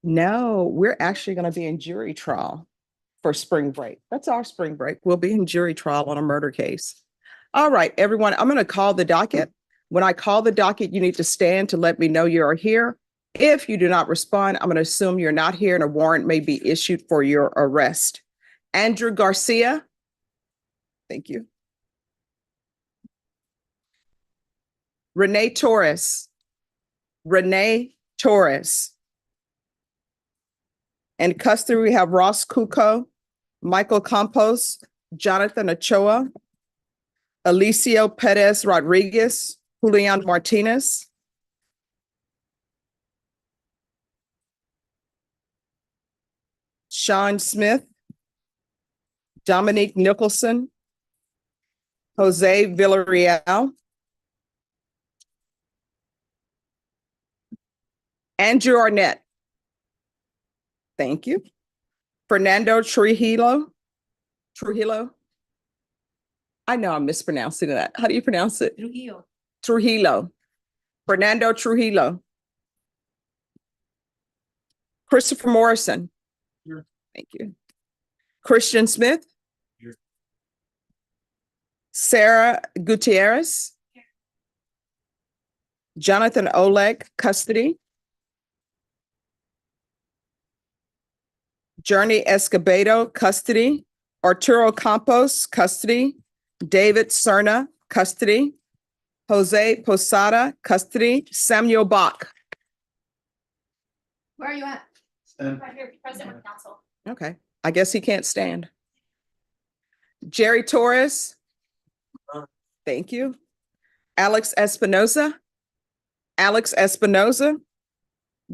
No, we're actually going to be in jury trial for spring break. That's our spring break. We'll be in jury trial on a murder case. All right, everyone, I'm going to call the docket. When I call the docket, you need to stand to let me know you are here. If you do not respond, I'm going to assume you're not here and a warrant may be issued for your arrest. Andrew Garcia. Thank you. Renee Torres. Renee Torres. In custody, we have Ross Cuco, Michael Campos, Jonathan Ochoa, Alicio Perez Rodriguez, Julian Martinez. Sean Smith, Dominique Nicholson, Jose Villarreal, Andrew Arnett. Thank you. Fernando Trujillo. Trujillo. I know I'm mispronouncing that. How do you pronounce it? Trujillo. Trujillo. Fernando Trujillo. Christopher Morrison. Here. Thank you. Christian Smith. Here. Sarah Gutierrez. Here. Jonathan Oleg, custody. Journey Escobedo, custody. Arturo Campos, custody. David Cerna, custody. Jose Posada, custody. Samuel Bach. Where are you at? Stand. Right here, present with counsel. Okay, I guess he can't stand. Jerry Torres. Thank you. Alex Espinoza. Alex Espinoza.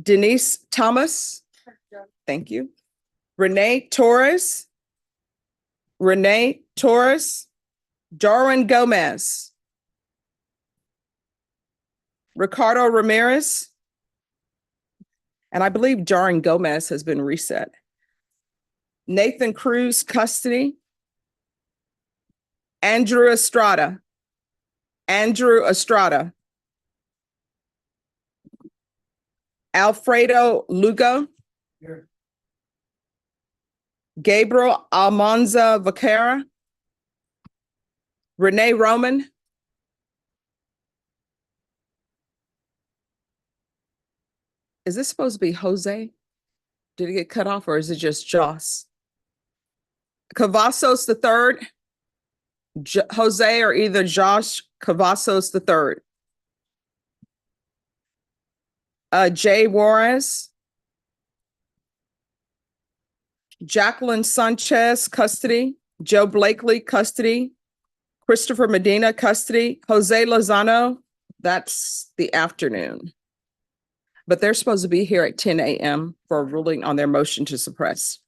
Denise Thomas. Thank you. Renee Torres. Renee Torres. Darwin Gomez. Ricardo Ramirez. And I believe Darwin Gomez has been reset. Nathan Cruz, custody. Andrew Estrada. Andrew Estrada. Alfredo Lugo. Here. Gabriel Almanza Vaquera. Renee Roman. Is this supposed to be Jose? Did it get cut off or is it just Joss? Cavazos III. Jose or either Josh Cavazos III. Jay Juarez. Jacqueline Sanchez, custody. Joe Blakely, custody. Christopher Medina, custody. Jose Lozano, that's the afternoon. But they're supposed to be here at 10 a.m. for a ruling on their motion to suppress.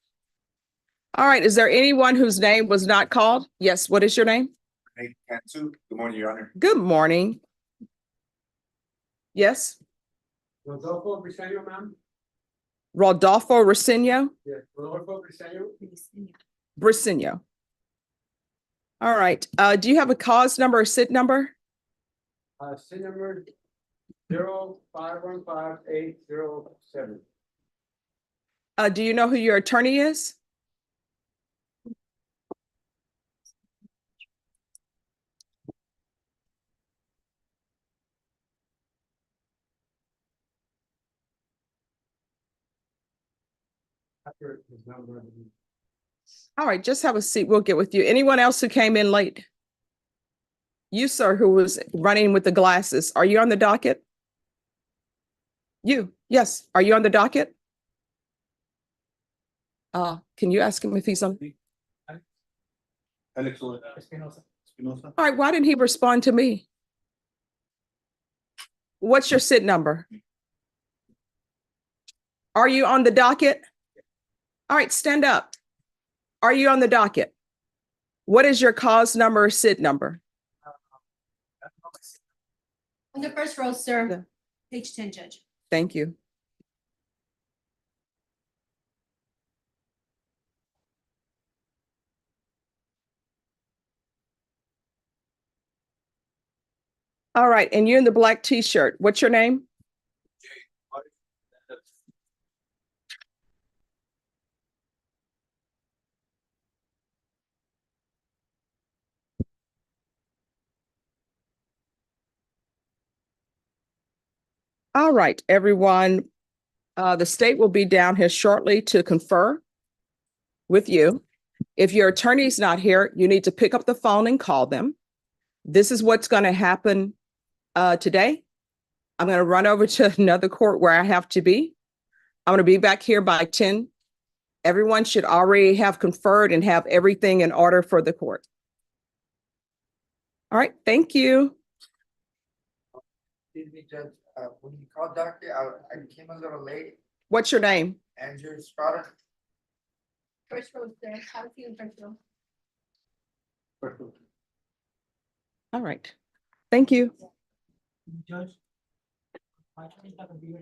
All right, is there anyone whose name was not called? Yes, what is your name? Hey, Katsu. Good morning, Your Honor. Good morning. Yes, Rodolfo Briseño, ma'am. Rodolfo Rosino. Yes, Rodolfo Briseño. Briseño. All right, do you have a cause number or SID number? SIN number 0515807. Do you know who your attorney is? After his number. All right, just have a seat. We'll get with you. Anyone else who came in late? You, sir, who was running with the glasses. Are you on the docket? You, yes. Are you on the docket? Can you ask him if he's on? Alex Espinosa. All right, why didn't he respond to me? What's your SID number? Are you on the docket? All right, stand up. Are you on the docket? What is your cause number or SID number? On the first row, sir. Page 10, Judge. Thank you. All right, and you're in the black t-shirt. What's your name? All right, everyone. The state will be down here shortly to confer with you. If your attorney's not here, you need to pick up the phone and call them. This is what's going to happen today. I'm going to run over to another court where I have to be. I'm going to be back here by 10. Everyone should already have conferred and have everything in order for the court. All right, thank you. Excuse me, Judge, when you called Doctor, I came a little late, What's your name? Andrew Scott. First row, sir. Have a seat in first row. All right, thank you. Judge. My attorney's not gonna be here.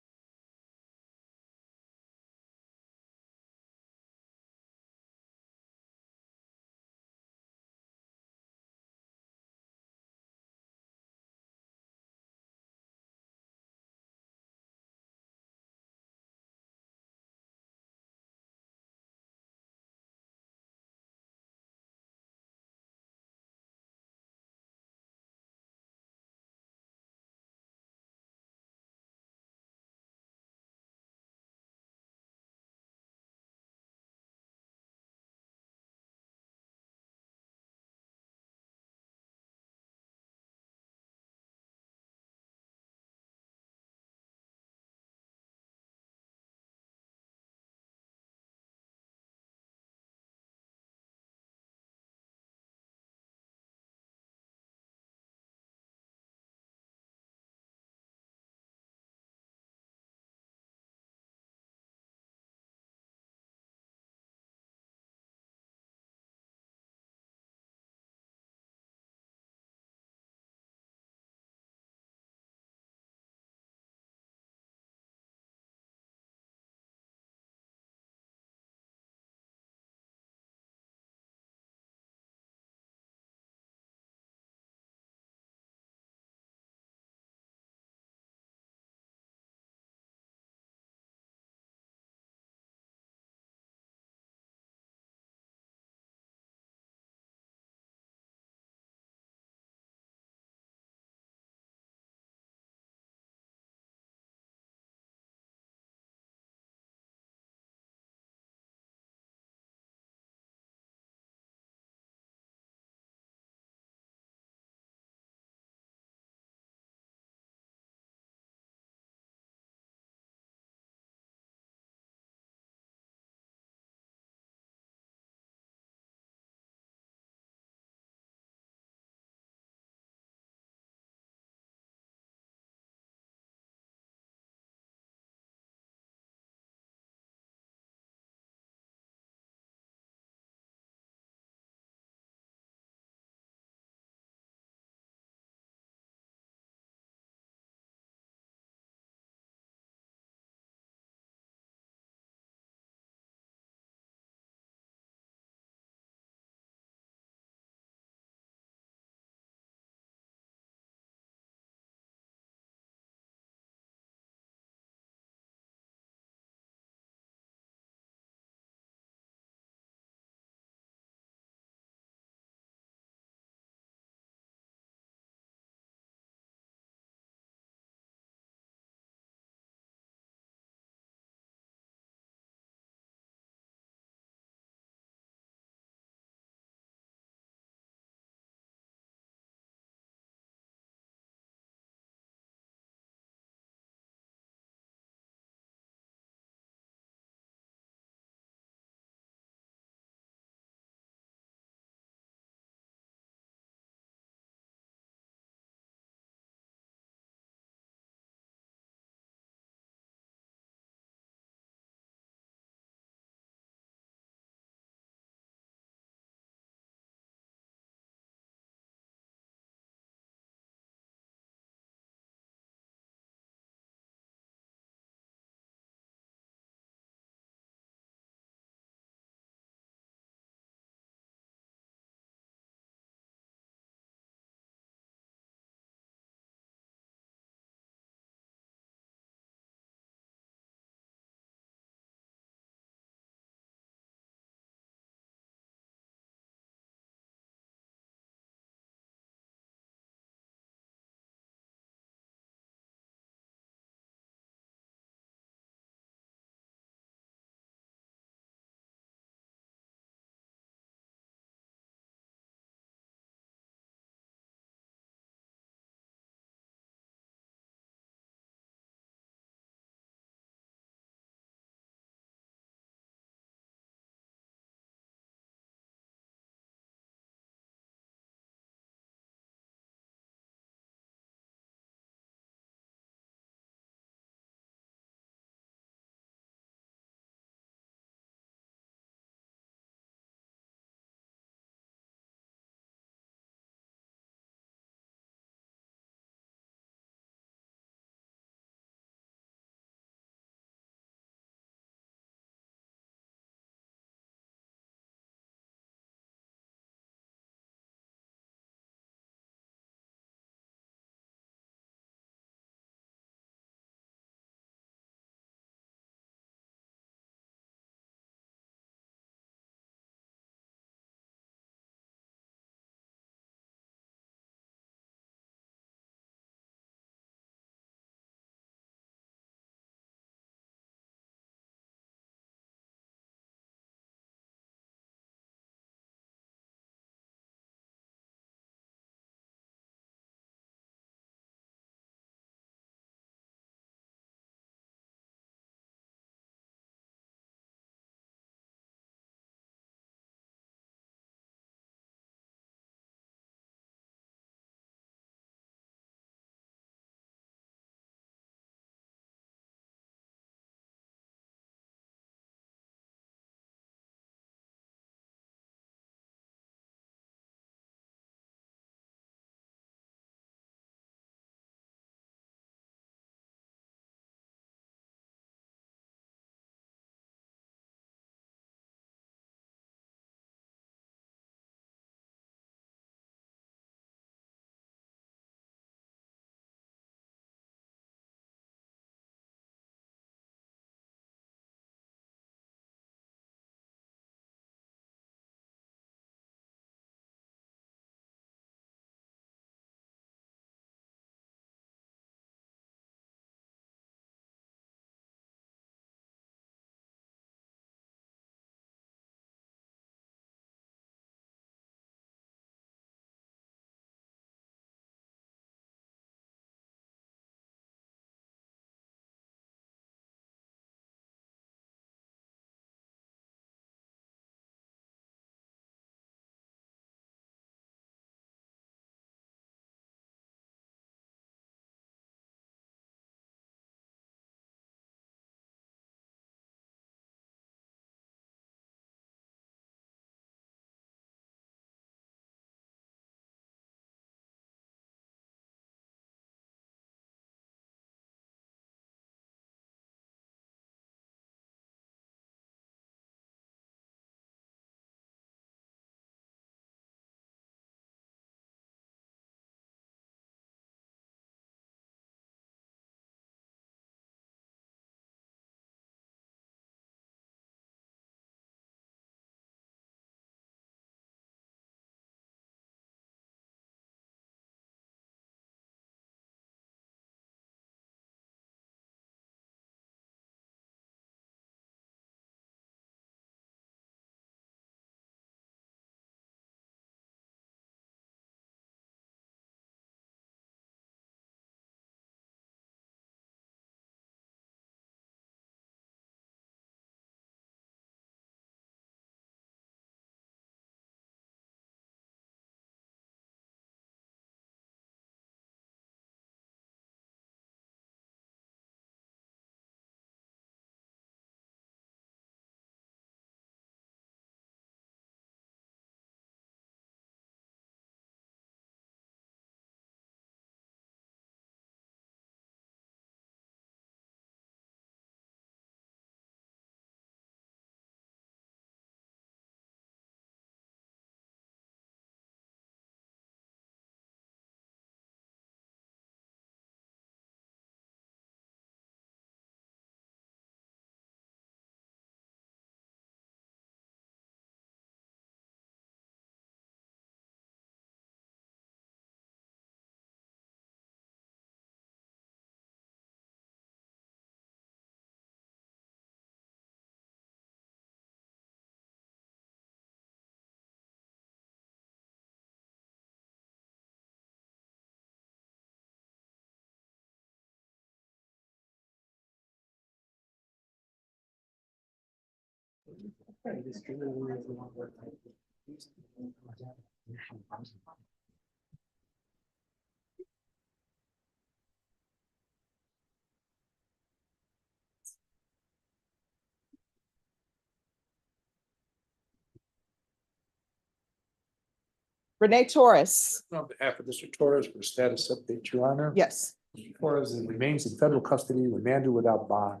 Renee Torres. On behalf of Mr. Torres for status update, Your Honor. Yes. Torres remains in federal custody, remanded without bond,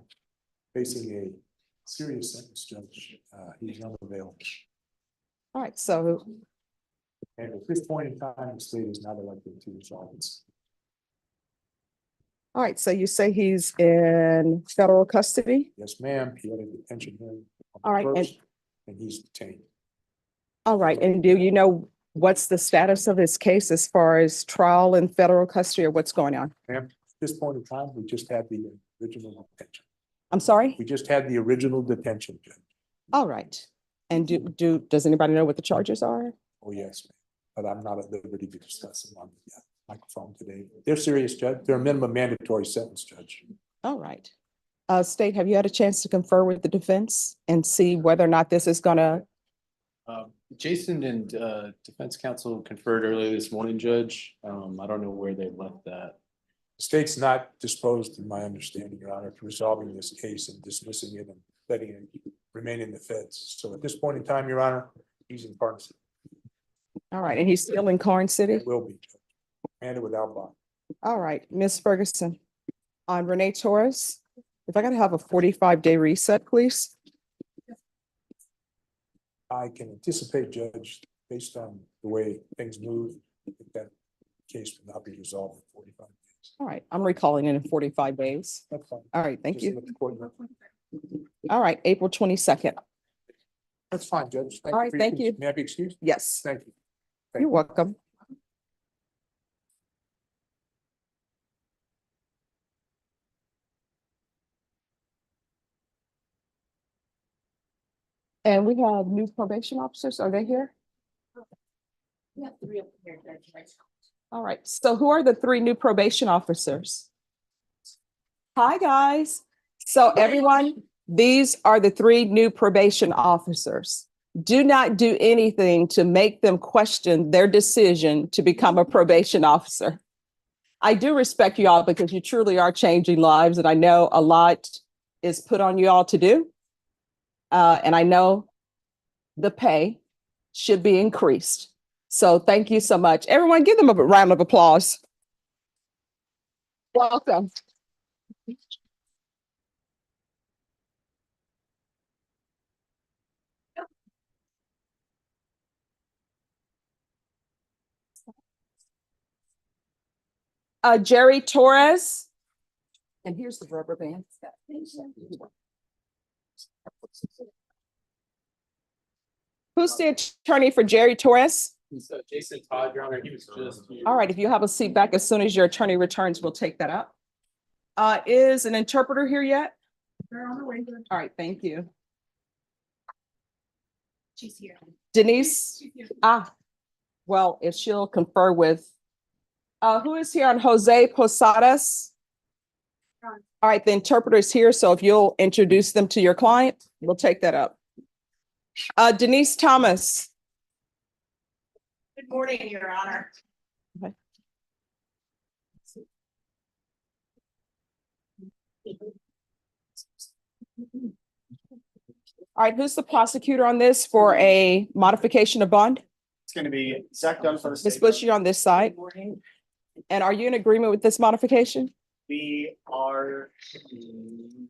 facing a serious sentence, Judge. He's unavailable. All right, so, And at this point in time, the state is not elected to resolve this. all right, so you say he's in federal custody? Yes, ma'am. He had a detention hearing. on the All right, and- first, And he's detained. All right, and do you know what's the status of his case as far as trial in federal custody or what's going on? Ma'am, at this point in time, we just had the original detention. I'm sorry? We just had the original detention, Judge. All right. And does anybody know what the charges are? Oh, yes, ma'am. But I'm not at liberty to discuss them on the microphone today. They're serious, Judge. They're a minimum mandatory sentence, Judge. All right. State, have you had a chance to confer with the defense and see whether or not this is gonna, Jason and defense counsel conferred earlier this morning, Judge. I don't know where they left that. The state's not disposed, in my understanding, Your Honor, to resolving this case and dismissing it and letting it remain in the feds. So at this point in time, Your Honor, he's in Park City. all right, and he's still in Karn City? Will be, Judge. And without bond. All right, Ms. Ferguson, on Renee Torres, if I gotta have a 45-day reset, please. I can anticipate, Judge, based on the way things move, that case will not be resolved in 45 days. All right, I'm recalling it in 45 days. That's fine. All right, thank Just you. let the court know. All right, April 22nd. That's fine, Judge. All right, for your thank you. May I be excused? Yes, Thank you. you're welcome. And we have new probation officers. Are they here? We have three up here, Judge, right? All right, so who are the three new probation officers? Hi, guys. So everyone, these are the three new probation officers. Do not do anything to make them question their decision to become a probation officer. I do respect you all because you truly are changing lives, and I know a lot is put on you all to do. And I know the pay should be increased. So thank you so much. Everyone, give them a round of applause. Welcome. Jerry Torres. And here's the rubber band. Who's the attorney for Jerry Torres? So Jason Todd, Your Honor, he was just here. All right, if you have a seat back, as soon as your attorney returns, we'll take that up. Is an interpreter here yet? They're on the way. All right, thank you. She's here. Denise? She's here. Well, if she'll confer with, who is here on Jose Posadas? Ron. All right, the interpreter is here, so if you'll introduce them to your client, we'll take that up. Denise Thomas. Good morning, Your Honor. Okay. All right, who's the prosecutor on this for a modification of bond? It's gonna be Zach Dunn for the Ms. state. Bush, you're on this side. Good morning. And are you in agreement with this modification? We are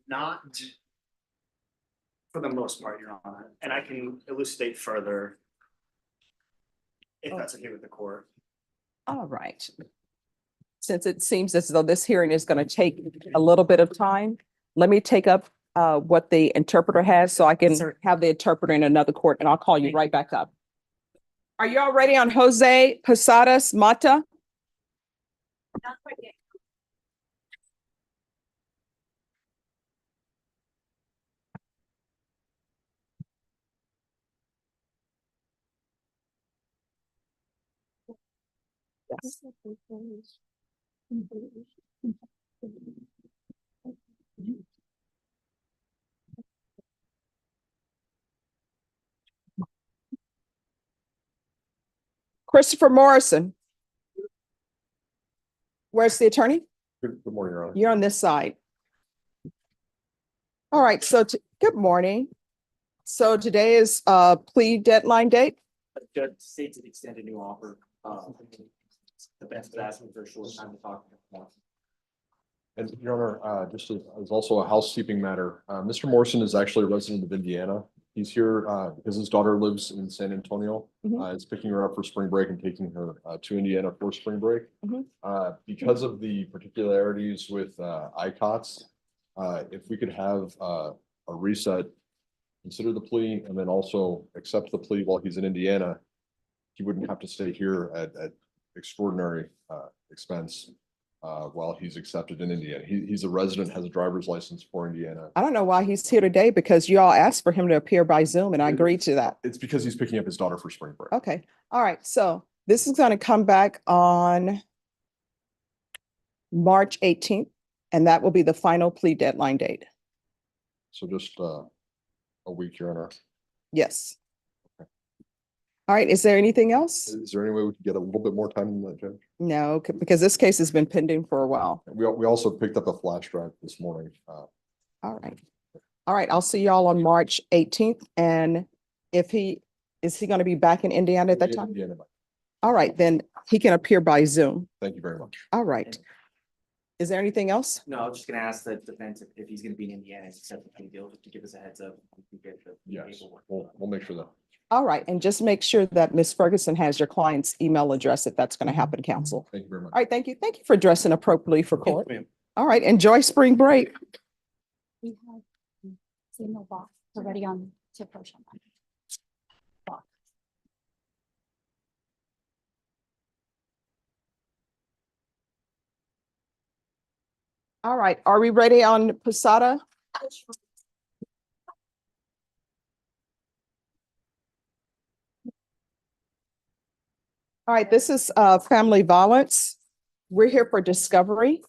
not. For the most part, Your Honor, and I can elucidate further. If that's okay with the court. All right. Since it seems as though this hearing is going to take a little bit of time, let me take up what the interpreter has so I can have the interpreter in another court, and I'll call you right back up. Are you all ready on Jose Posadas Mata? Not quite yet. Yes. Christopher Morrison. Where's the attorney? Good morning, Your Honor. You're on this side. All right, so good morning. So today is plea deadline date. Judge states to extend a new offer. The best is asking for a short time to talk. And Your Honor, just as also a housekeeping matter, Mr. Morrison is actually a resident of Indiana. He's here because his daughter lives in San Antonio. Mhm. Is picking her up for spring break and taking her to Indiana for spring break. Mhm. Because of the particularities with ICOTS, if we could have a reset, consider the plea, and then also accept the plea while he's in Indiana, he wouldn't have to stay here at extraordinary expense while he's accepted in Indiana. He's a resident, has a driver's license for Indiana. I don't know why he's here today because you all asked for him to appear by Zoom and I agreed to that. It's because he's picking up his daughter for spring break. Okay, all right, so this is gonna come back on March 18th, and that will be the final plea deadline date. So just a week, Your Honor. Yes. All right, is there anything else? Is there any way we could get a little bit more time than that, Judge? No, because this case has been pending for a while. We also picked up a flash drive this morning. All right. All right, I'll see y'all on March 18th, and is he gonna be back in Indiana at that time? Indiana. All right, then he can appear by Zoom. Thank you very much. All right. Is there anything else? No, I was just gonna ask the defense if he's gonna be in Indiana, it's accept the plea deal, just to give us a heads up. We can get the Yes, paperwork. we'll make sure that. All right, and just make sure that Ms. Ferguson has your client's email address if that's gonna happen, counsel. Thank you very much. All right, thank you. Thank you for dressing appropriately for court. All right, enjoy spring break. We have signal box already on to push on that. Box. All right, are we ready on Posada? All right, this is family violence. We're here for discovery.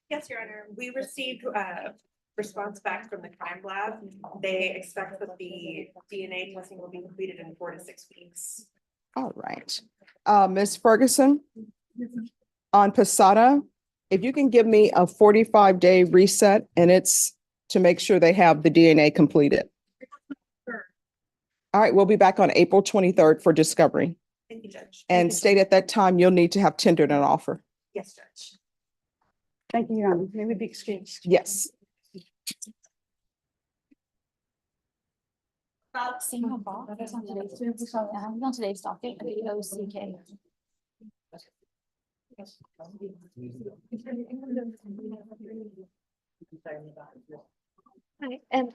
Yes, Your Honor, we received a response back from the crime lab. They expect that the DNA testing will be completed in 4 to 6 weeks. All right. Ms. Ferguson, on Posada, if you can give me a 45-day reset, and it's to make sure they have the DNA completed. All right, we'll be back on April 23rd for discovery. Thank you, Judge. And state at that time, you'll need to have tendered an offer. Yes, Judge. Thank you, Your Honor. May we be excused? Yes. Signal box is on today's docket, OCK. Hi, and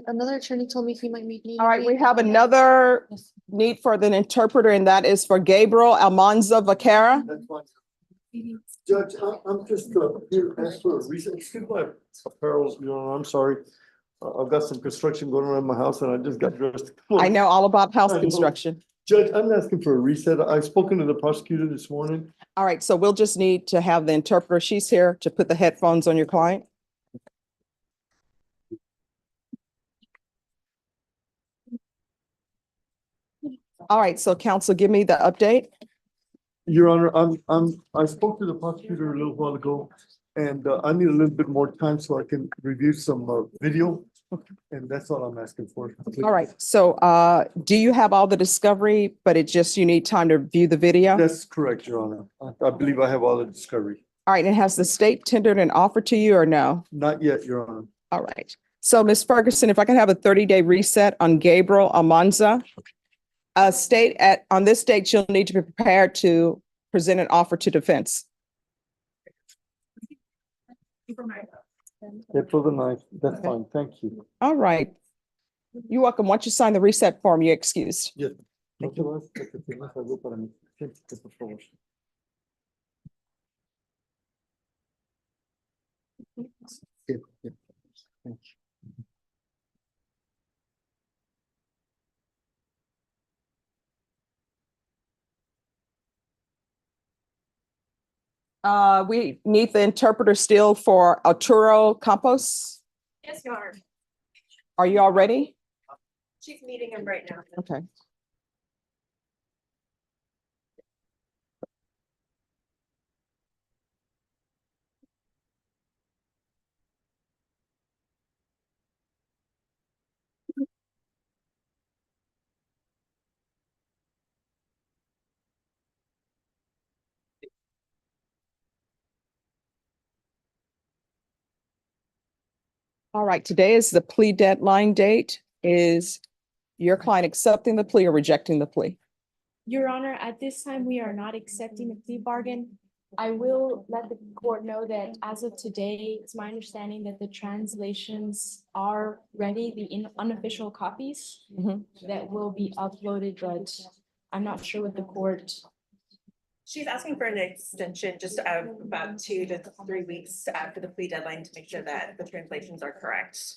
another attorney told me he might meet me. All right, we have another need for the interpreter, and that is for Gabriel Almanza Vaquera. That's fine. Judge, I'm just here to ask for a reason. Excuse my apparel, I'm sorry. I've got some construction going on in my house and I just got dressed. I know all about house I know. construction. Judge, I'm asking for a reset. I've spoken to the prosecutor this morning. All right, so we'll just need to have the interpreter. She's here to put the headphones on your client. All right, so counsel, give me the update. Your Honor, I spoke to the prosecutor a little while ago and I need a little bit more time so I can review some video. And that's all I'm asking for. All right, so do you have all the discovery, but it just, you need time to view the video? That's correct, Your Honor. I believe I have all the discovery. All right, and has the state tendered an offer to you or no? Not yet, Your Honor. All right, so Ms. Ferguson, if I could have a 30-day reset on Gabriel Almanza. On this date, you'll need to be prepared to present an offer to defense. April the 9th, that's fine, thank you. All right. You're welcome. Once you sign the reset form, you're excused. Yes. No te vas, que te firmas algo para mí. Siéntate, por favor. Sí, sí. Thank you. We need the interpreter still for Arturo Campos. Yes, Your Honor. Are you all ready? She's meeting him right now. Okay. All right, today is the plea deadline date. Is your client accepting the plea or rejecting the plea? Your Honor, at this time, we are not accepting a plea bargain. I will let the court know that as of today, it's my understanding that the translations are ready, the unofficial copies Mhm. that will be uploaded, but I'm not sure what the court. She's asking for an extension just of about 2 to 3 weeks after the plea deadline to make sure that the translations are correct.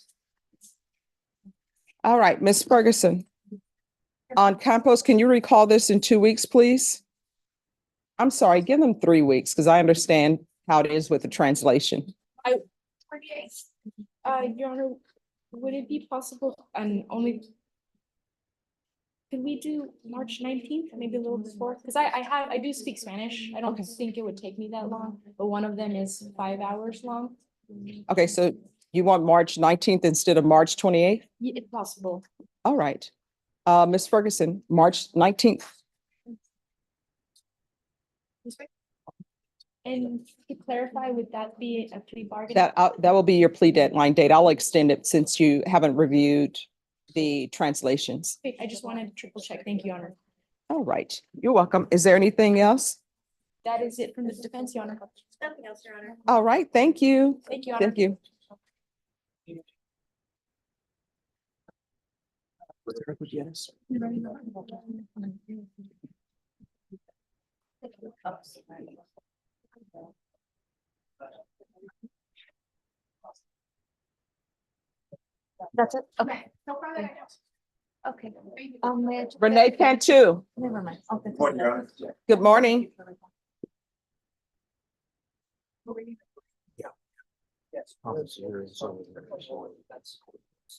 All right, Ms. Ferguson. On Campos, can you recall this in 2 weeks, please? I'm sorry, give them 3 weeks because I understand how it is with the translation. Your Honor, would it be possible and only? Could we do March 19th, maybe a little before? Because I do speak Spanish. I don't think it would take me that long, but one of them is 5 hours long. Okay, so you want March 19th instead of March 28th? If possible. All right. Ms. Ferguson, March 19th. And to clarify, would that be a plea bargain? That will be your plea deadline date. I'll extend it since you haven't reviewed the translations. Okay, I just wanted to triple check. Thank you, Your Honor. All right, you're welcome. Is there anything else? That is it from the defense, Your Honor. Nothing else, Your Honor. All right, thank you. Thank you, Your Honor. Thank you. That's it? Okay. Okay. Renee Cantu, Never mind. good morning.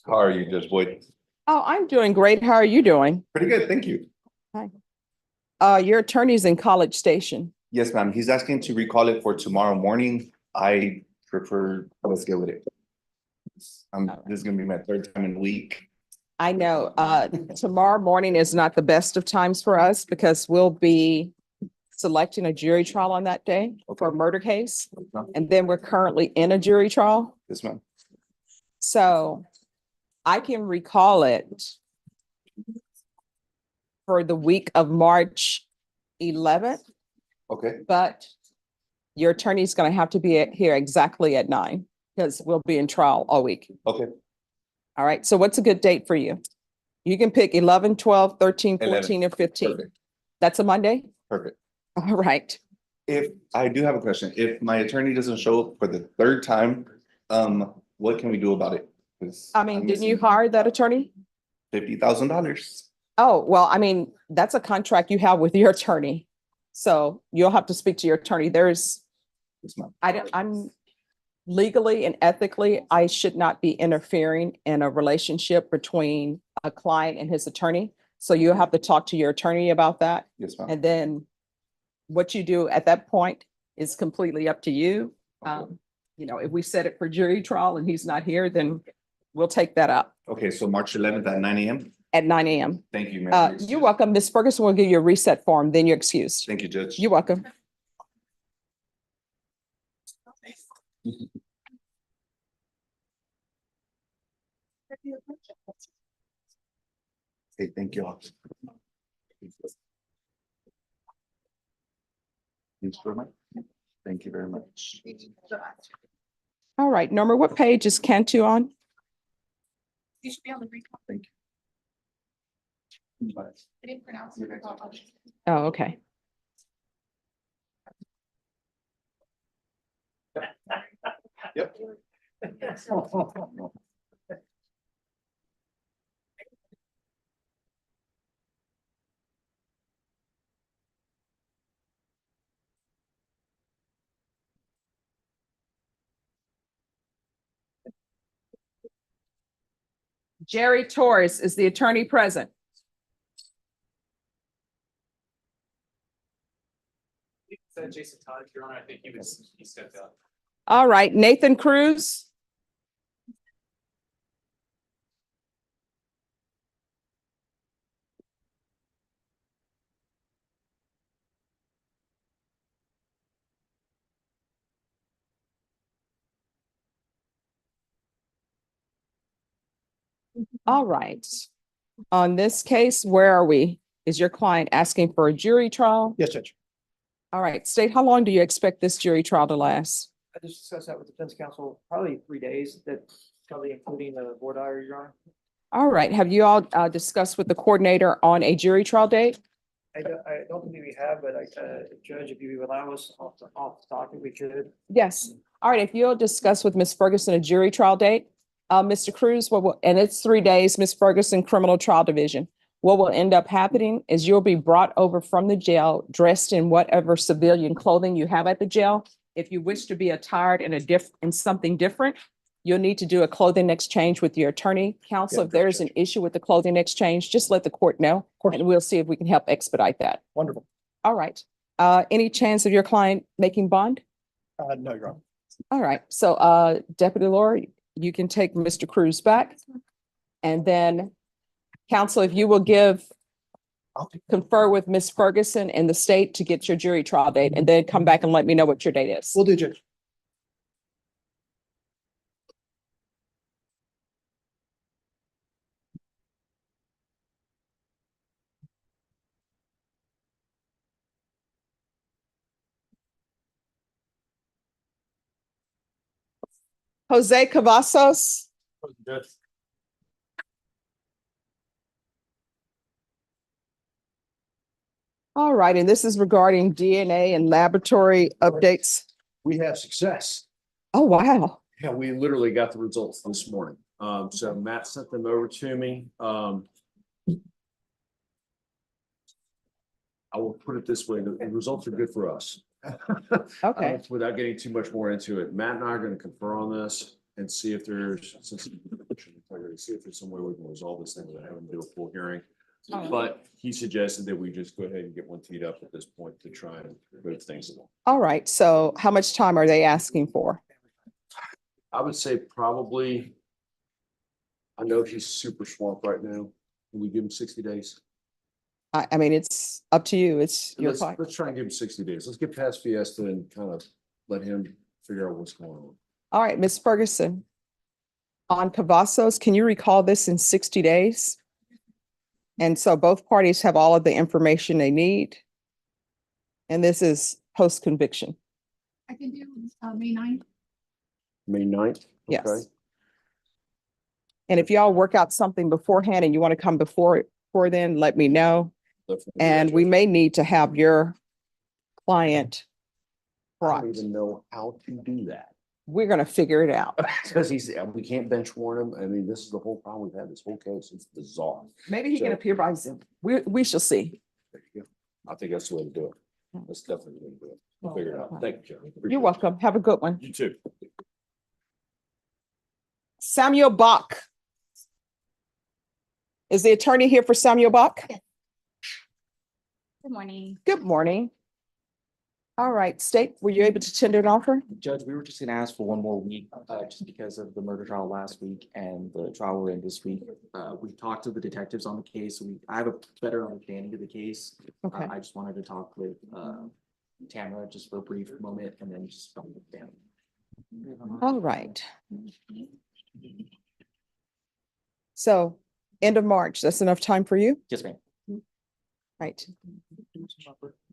How are you, Judge Boyd? Oh, I'm doing great. How are you doing? Pretty good, thank you. Your attorney's in College Station. Yes, ma'am. He's asking to recall it for tomorrow morning. I prefer, let's go with it. This is gonna be my 3rd time in a week. I know, tomorrow morning is not the best of times for us because we'll be selecting a jury trial on that day for a murder case. And then we're currently in a jury trial. Yes, ma'am. So I can recall it for the week of March 11th, Okay, but your attorney's going to have to be here exactly at 9 because we'll be in trial all week. okay. All right. So what's a good date for you? You can pick 11, 12, 13, 11. 14, or 15. Perfect. That's a Monday? Perfect. All right. If, I do have a question. If my attorney doesn't show up for the 3rd time, what can we do about it? I mean, didn't you hire that attorney? $50,000. Oh, well, I mean, that's a contract you have with your attorney. So you'll have to speak to your attorney. Yes, ma'am. I'm legally and ethically, I should not be interfering in a relationship between a client and his attorney. So you'll have to talk to your attorney about that. Yes, ma'am. And then what you do at that point is completely up to you. You know, if we set it for jury trial and he's not here, then we'll take that up Okay, so March 11th at 9 a.m. at 9 a.m. Thank you, ma'am. You're welcome. Ms. Ferguson will give you a reset form, then you're excused. Thank you, Judge. You're welcome. Hey, thank you. Thank you very much. All right, Norma, what page is Cantu on? You should be on the recall. Thank you. I didn't pronounce it. Oh, okay. Yep. Jerry Torres is the attorney present. Jason Todd, Your Honor, I think he stepped out. All right, Nathan Cruz. All right. On this case, where are we? Is your client asking for a jury trial? Yes, Judge. All right, state, how long do you expect this jury trial to last? I just discussed that with the defense counsel, probably 3 days, that's probably including the board diary, Your Honor. All right, have you all discussed with the coordinator on a jury trial date? I don't believe we have, but Judge, if you allow us off the topic, we could. Yes. All right, if you'll discuss with Ms. Ferguson a jury trial date, Mr. Cruz, and it's 3 days, Ms. Ferguson, Criminal Trial Division. What will end up happening is you'll be brought over from the jail dressed in whatever civilian clothing you have at the jail. If you wish to be attired in something different, you'll need to do a clothing exchange with your attorney. Counsel, if there's an issue with the clothing exchange, just let the court know, and we'll see if we can help expedite that. Wonderful. All right. Any chance of your client making bond? No, Your Honor. All right. So, Deputy Laura, you can take Mr. Cruz back. And then, counsel, if you will confer with Ms. Ferguson and the state to get your jury trial date, and then come back and let me know what your date is. Will do, Judge. Jose Cavazos. All right, and this is regarding DNA and laboratory updates. We have success. Oh, wow. Yeah, we literally got the results this morning. So Matt sent them over to me. I will put it this way, the results are good for us. Okay. Without getting too much more into it, Matt and I are going to confer on this and see if there's, see if there's some way we can resolve this thing without having to do a full hearing. But he suggested that we just go ahead and get one teed up at this point to try and move things along. All right, so how much time are they asking for? I would say probably, I know he's super swamped right now. Can we give him 60 days? I mean, it's up to you. It's your client. Let's try and give him 60 days. Let's get past Fiesta and kind of let him figure out what's going on. All right, Ms. Ferguson. On Cavazos, can you recall this in 60 days? And so both parties have all of the information they need. And this is post-conviction. I can do May 9th. May 9th? Yes. Okay. And if y'all work out something beforehand and you want to come before then, let me know. Definitely. And we may need to have your client I brought. don't even know how to do that. We're going to figure it out. Because we can't bench warrant him. I mean, this is the whole problem we've had this whole case. It's bizarre. Maybe he can So- appear by Zoom. We shall see. There you go. I think that's the way to do it. That's definitely the way to do it. We'll figure it out. Thank you, Joe. You're welcome. Have a good one. You too. Samuel Bach. Is the attorney here for Samuel Bach? Yes. Good morning. Good morning. All right, State, were you able to tender an offer? Judge, we were just gonna ask for one more week, just because of the murder trial last week and the trial we're in this week. We talked to the detectives on the case. I have a better understanding of the case. Okay. I just wanted to talk with, Tamara just for a brief moment and then just film it down. All right. So end of March, that's enough time for you? Yes, ma'am. Right.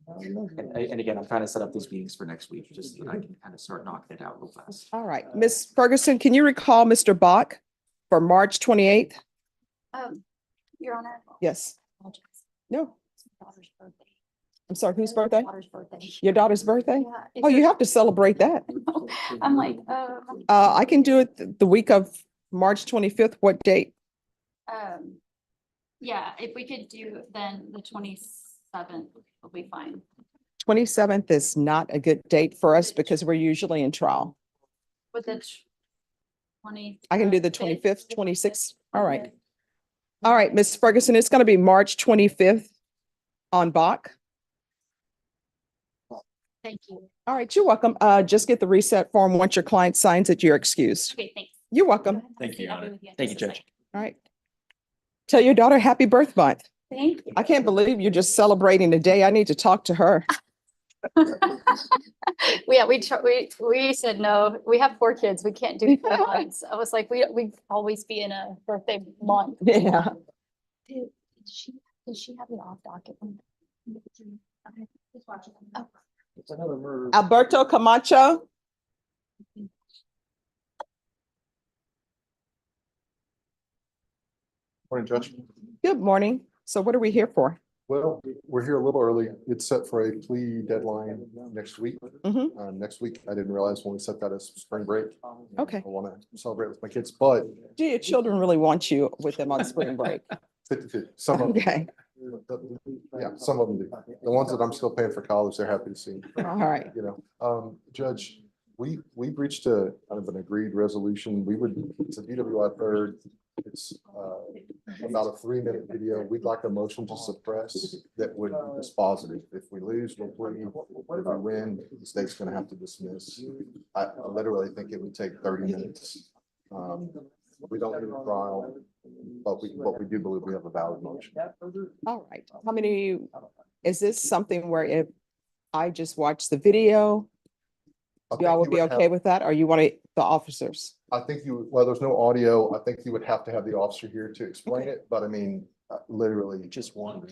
And again, I'm trying to set up these meetings for next week, just so that I can kind of start knocking it out real fast. All right. Ms. Ferguson, can you recall Mr. Bach for March 28th? Your Honor. Yes. It's No. my daughter's birthday. I'm sorry, whose birthday? Daughter's birthday. Your daughter's birthday? Yeah, Oh, is you there- have to celebrate that. I'm like, I can do it the week of March 25th. What date? yeah, if we could do then the 27th will be fine. 27th is not a good date for us because we're usually in trial. With the 20. I can do the 25th, 26th. All right. All right, Ms. Ferguson, it's going to be March 25th on Bach. Thank you. All right, you're welcome. Just get the reset form. Once your client signs it, you're excused. Okay, thanks. You're welcome. Thank you, Your I'll be Honor. with you in Thank you, just a Judge. All right. Tell your daughter happy birth month. Thank you. I can't believe you're just celebrating the day. I need to talk to her. Yeah, we said no. We have 4 kids. We can't do 4 months. I was like, we always be in a birthday month. Yeah. Did she have the off docket? Okay, just watch it. Oh. It's another murder. Alberto Camacho. Morning, Judge. Good morning. So what are we here for? Well, we're here a little early. It's set for a plea deadline next week. Mhm. Next week, I didn't realize when we set that as spring break. Okay. I want to celebrate with my kids, but Do your children really want you with them on spring break? 50-50, some of them. Okay. Yeah, some of them do. The ones that I'm still paying for college, they're happy to see. All right. You know, Judge, we reached a kind of an agreed resolution. It's a DWI third. It's about a 3-minute video. We'd like a motion to suppress that would be dispositive. If we lose, we'll plead. If we win, the state's gonna have to dismiss. I literally think it would take 30 minutes. We don't need a trial, but we do believe we have a valid motion. All right. How many, is this something where if I just watch the video, y'all would be okay with that? Or you want the officers? I think well, there's no audio. I think you would have to have the officer here to explain it, but I mean, literally just one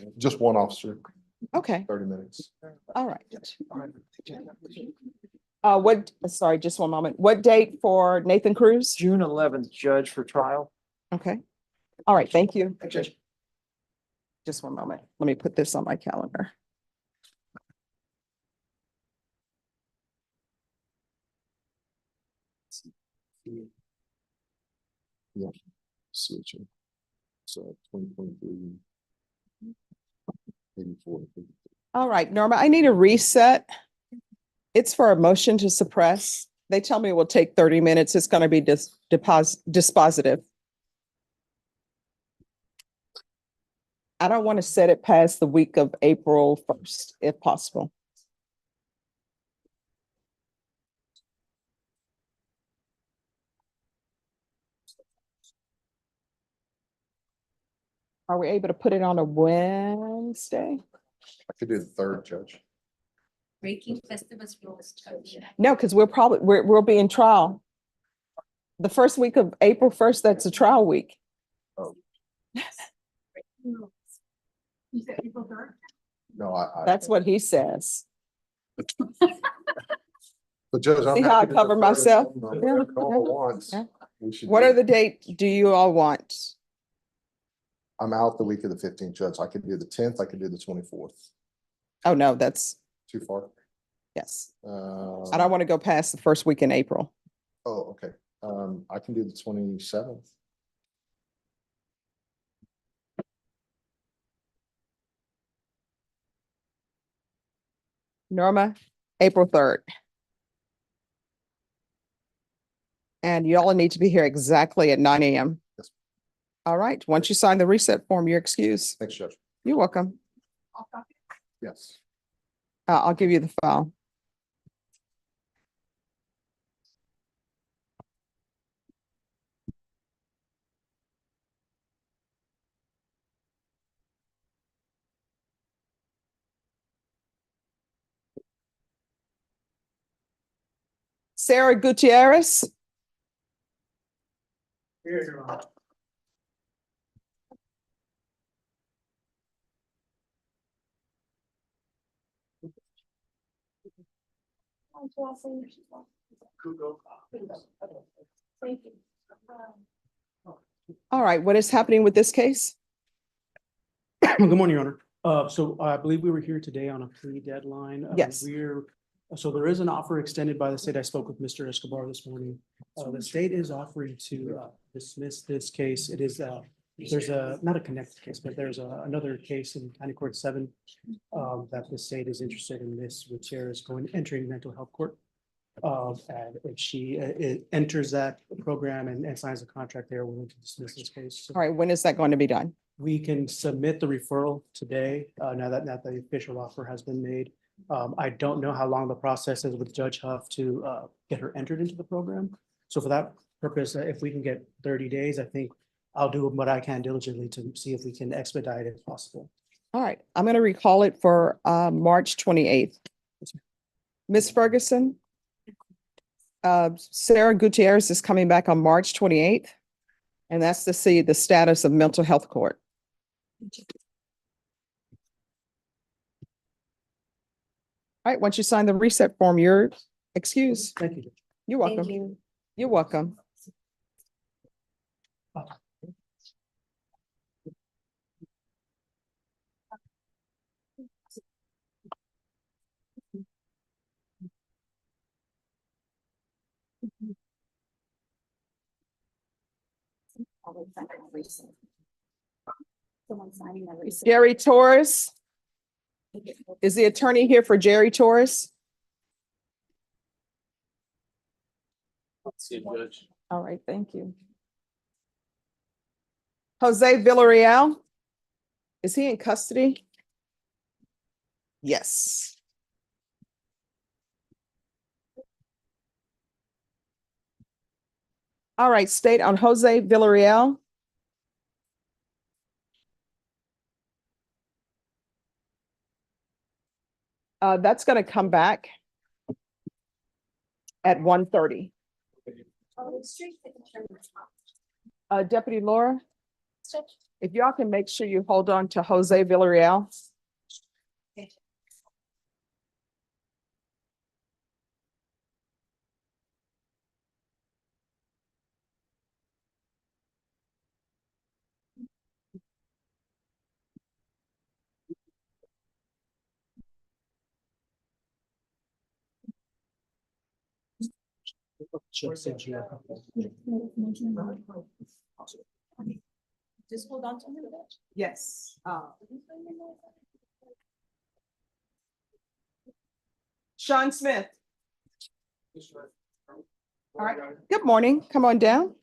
officer. Okay. 30 minutes. All right. Sorry, just one moment. What date for Nathan Cruz? June 11th, Judge, for trial. Okay. All right, thank you. Just one moment. Let me put this on my calendar. Yeah. Switching. So 2023. 84. All right, Norma, I need a reset. It's for a motion to suppress. They tell me it will take 30 minutes. It's going to be dispositive. I don't want to set it past the week of April 1st, if possible. Are we able to put it on a Wednesday? I could do the third, Judge. Breaking Festivus rules, Judge. No, because we'll be in trial. The first week of April 1st, that's a trial week. Oh. You said April 3rd? No, That's what he says. But Judge, I'm See how I happy to cover defer myself? if Yeah, everyone yeah, wants. yeah. We should What do are it. the dates do you all want? I'm out the week of the 15th, Judge. I could do the 10th. I could do the 24th. Oh, no, that's, Too far? yes. I don't want to go past the first week in April. Oh, okay. I can do the 27th. Norma, April 3rd. And you all need to be here exactly at 9 a.m. Yes. All right, once you sign the reset form, you're excused. Thanks, Judge. You're welcome. Yes. I'll give you the file. Sarah Gutierrez. Here, Your Honor. Thank you. All right, what is happening with this case? Good morning, Your Honor. So I believe we were here today on a plea deadline. Yes. So there is an offer extended by the state. I spoke with Mr. Escobar this morning. The state is offering to dismiss this case. It is, there's not a connected case, but there's another case in County Court 7 that the state is interested in. Ms. Gutierrez entering mental health court. And if she enters that program and signs a contract, they are willing to dismiss this case. So All right, when is that going to be done? we can submit the referral today, now that the official offer has been made. I don't know how long the process is with Judge Huff to get her entered into the program. So for that purpose, if we can get 30 days, I think I'll do what I can diligently to see if we can expedite it if possible. All right, I'm going to recall it for March 28th. Ms. Ferguson? Sarah Gutierrez is coming back on March 28th, and that's to see the status of mental health court. All right, once you sign the reset form, you're excused. Thank you. You're welcome. You're welcome. Jerry Torres? Is the attorney here for Jerry Torres? See you, Judge. All right, thank you. Jose Villarreal? Is he in custody? Yes. All right, state on Jose Villarreal. That's gonna come back at 1:30. Deputy Laura, if y'all can make sure you hold on to Jose Villarreal. Just hold on to it. Yes. Sean Smith. All right, good morning. Come on down.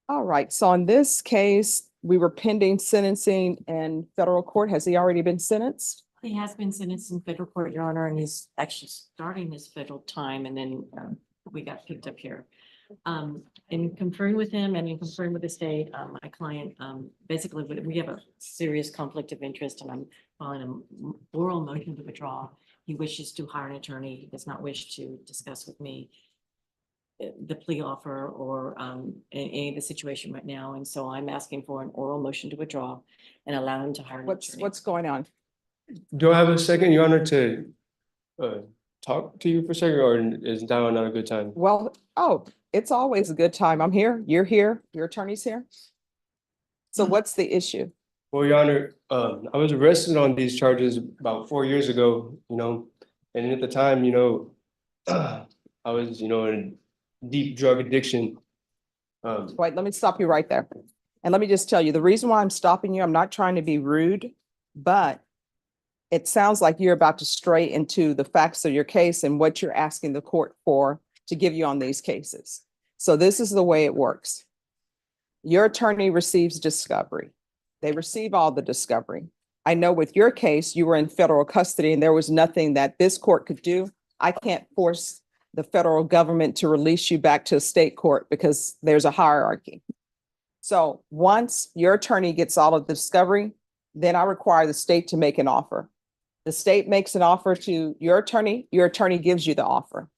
All right, so on this case, we were pending sentencing in federal court. Has he already been sentenced? He has been sentenced in federal court, Your Honor, and he's actually starting his federal time, and then we got picked up here. In conferring with him and in conferring with the state, my client, basically, we have a serious conflict of interest, and I'm filing an oral motion to withdraw. He wishes to hire an attorney. He does not wish to discuss with me the plea offer or any of the situation right now. And so I'm asking for an oral motion to withdraw and allow him to hire an attorney. What's going on? Do I have a second, Your Honor, to talk to you for a second, or is now not a good time? Well, it's always a good time. I'm here, you're here, your attorney's here. So what's the issue? Well, Your Honor, I was arrested on these charges about 4 years ago, and at the time, I was, in deep drug addiction. Wait, let me stop you right there. And let me just tell you, the reason why I'm stopping you, I'm not trying to be rude, but it sounds like you're about to stray into the facts of your case and what you're asking the court for to give you on these cases. So this is the way it works. Your attorney receives discovery. They receive all the discovery. I know with your case, you were in federal custody and there was nothing that this court could do. I can't force the federal government to release you back to a state court because there's a hierarchy. So once your attorney gets all of the discovery, then I require the state to make an offer. The state makes an offer to your attorney gives you the offer.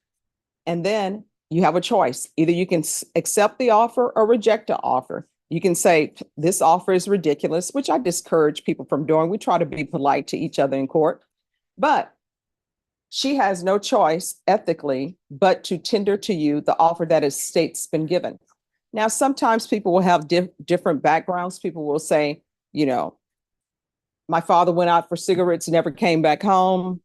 And then you have a choice. Either you can accept the offer or reject the offer. You can say, this offer is ridiculous, which I discourage people from doing. We try to be polite to each other in court, but she has no choice ethically but to tender to you the offer that his state's been given. Now, sometimes people will have different backgrounds. People will say, my father went out for cigarettes, never came back home.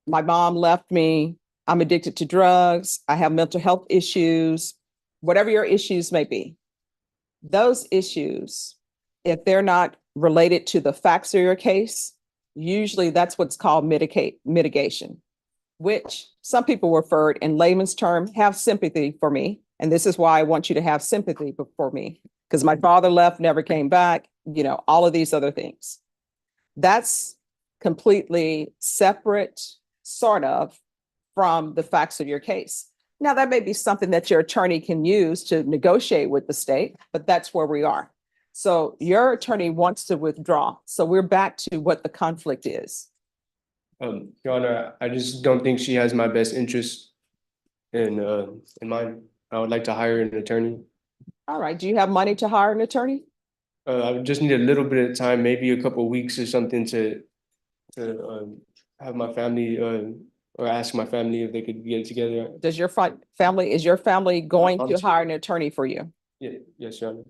My mom left me. I'm addicted to drugs. I have mental health issues, whatever your issues may be. Those issues, if they're not related to the facts of your case, usually that's what's called mitigation, which some people refer in layman's term, have sympathy for me. And this is why I want you to have sympathy for me, because my father left, never came back, all of these other things. That's completely separate, sort of, from the facts of your case. Now, that may be something that your attorney can use to negotiate with the state, but that's where we are. So your attorney wants to withdraw. So we're back to what the conflict is. Your Honor, I just don't think she has my best interest in mind. I would like to hire an attorney. All right. Do you have money to hire an attorney? I would just need a little bit of time, maybe a couple of weeks or something to have my family or ask my family if they could get it together. Does your is your family going to I'm- hire an attorney for you? Yeah, yes, Your Honor.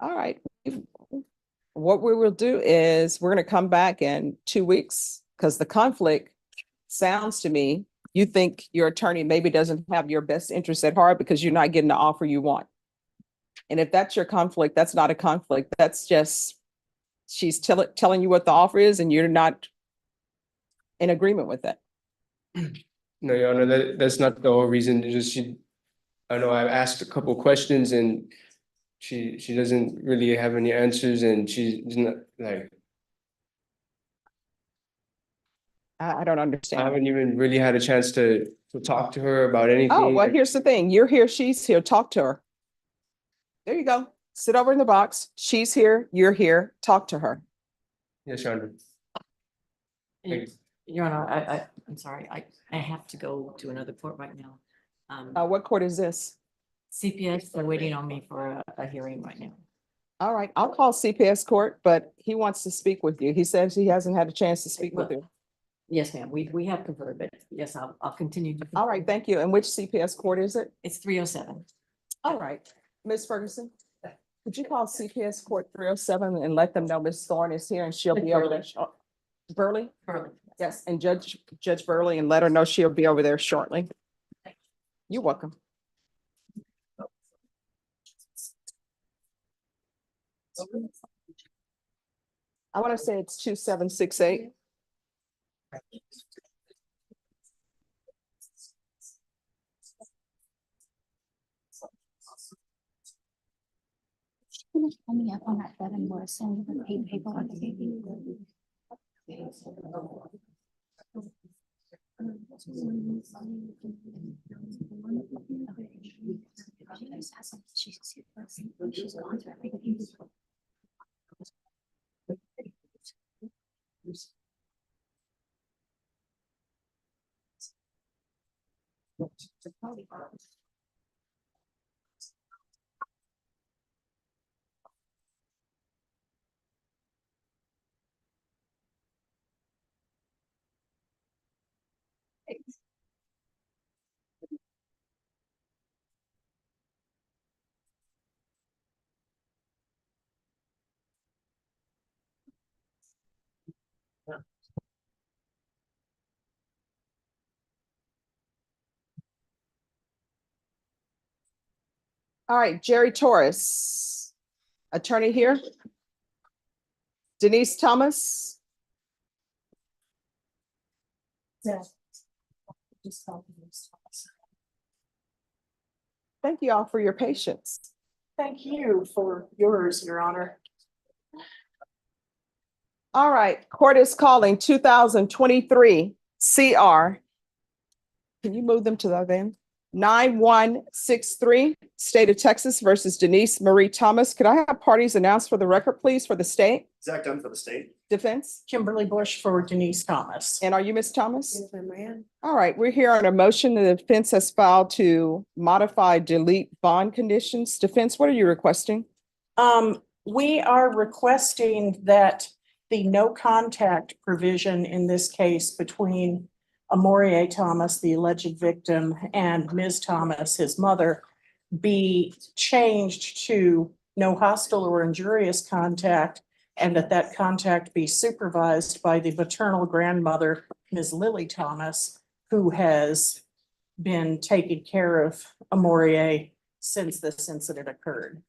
All right. What we will do is we're going to come back in 2 weeks because the conflict sounds to me, you think your attorney maybe doesn't have your best interest at heart because you're not getting the offer you want. And if that's your conflict, that's not a conflict. That's just, she's telling you what the offer is and you're not in agreement with it. No, Your Honor, that's not the whole reason. It's just I know I've asked a couple questions and she doesn't really have any answers and she's not like, I don't I understand. haven't even really had a chance to talk to her about anything. Oh, well, here's the thing. You're here, she's here. Talk to her. There you go. Sit over in the box. She's here, you're here. Talk to her. Yes, Your Honor. Your Honor, I'm sorry, I have to go to another court right now. What court is this? CPS, they're waiting on me for a hearing right now. All right, I'll call CPS court, but he wants to speak with you. He says he hasn't had a chance to speak with you. Yes, ma'am, we have conferred, but yes, I'll continue to. All right, thank you. And which CPS court is it? It's 307. All right, Ms. Ferguson, could you call CPS court 307 and let them know Ms. Thorne is here and she'll be over there. Burley? Burley. Yes, and Judge Burley, and let her know she'll be over there shortly. You're welcome. I want to say it's 2768. Coming up on that bed and we're sending the paper on the baby. She's gone through everything. All right, Jerry Torres, attorney here. Denise Thomas. Thank you all for your patience. Thank you for yours, Your Honor. All right, court is calling 2023 CR. Can you move them to the other end? 9163, State of Texas versus Denise Marie Thomas. Could I have parties announced for the record, please, for the state? Zach Dunn for the state. Defense? Kimberly Bush for Denise Thomas. And are you Ms. Thomas? Yes, I am. All right, we're here on a motion the defense has filed to modify, delete bond conditions. Defense, what are you requesting? We are requesting that the no contact provision in this case between Amorie Thomas, the alleged victim, and Ms. Thomas, his mother, be changed to no hostile or injurious contact, and that contact be supervised by the maternal grandmother, Ms. Lily Thomas, who has been taking care of Amorie since this incident occurred.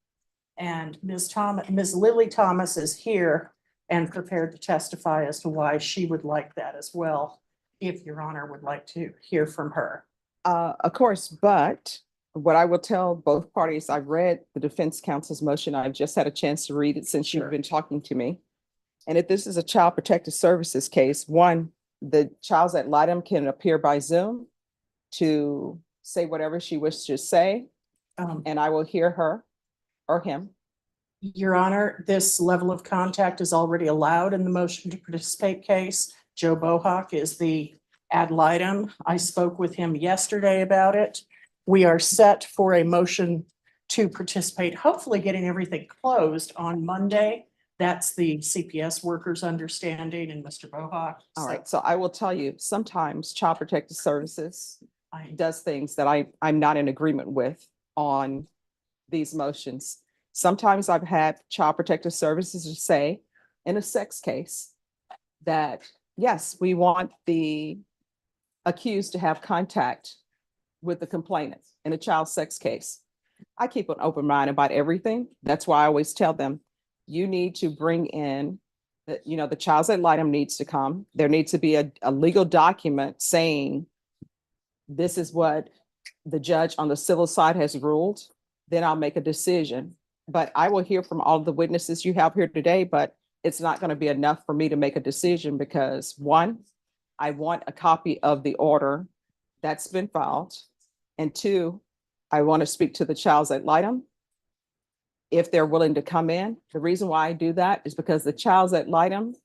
And Ms. Lily Thomas is here and prepared to testify as to why she would like that as well, if Your Honor would like to hear from her. Of course, but what I will tell both parties, I've read the defense counsel's motion. I've just had a chance to read it since you've been talking to me. And if this is a child protective services case, one, the child's ad litem can appear by Zoom to say whatever she wishes to say, and I will hear her or him. Your Honor, this level of contact is already allowed in the motion to participate case. Joe Bohawk is the ad litem. I spoke with him yesterday about it. We are set for a motion to participate, hopefully getting everything closed on Monday. That's the CPS workers' understanding and Mr. Bohawk. All right, so I will tell you, sometimes Child Protective Services does things that I'm not in agreement with on these motions. Sometimes I've had Child Protective Services to say in a sex case that, yes, we want the accused to have contact with the complainant in a child sex case. I keep an open mind about everything. That's why I always tell them, you need to bring in that, you know, the child's ad litem needs to come. There needs to be a legal document saying this is what the judge on the civil side has ruled. Then I'll make a decision. But I will hear from all the witnesses you have here today, but it's not going to be enough for me to make a decision because one, I want a copy of the order that's been filed. And two, I want to speak to the child's ad litem if they're willing to come in. The reason why I do that is because the child's ad litem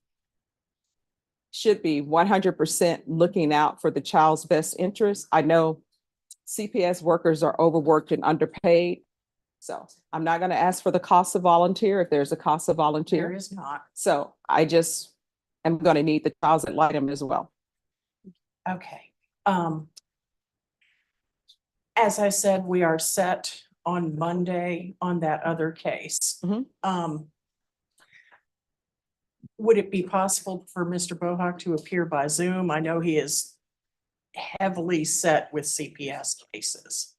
should be 100% looking out for the child's best interest. I know CPS workers are overworked and underpaid. So I'm not going to ask for the cost of volunteer if there's a cost of volunteer. There is not. So I just am going to need the child's ad litem as well. Okay. As I said, we are set on Monday on that other case. Would it be possible for Mr. Bohawk to appear by Zoom? I know he is heavily set with CPS cases.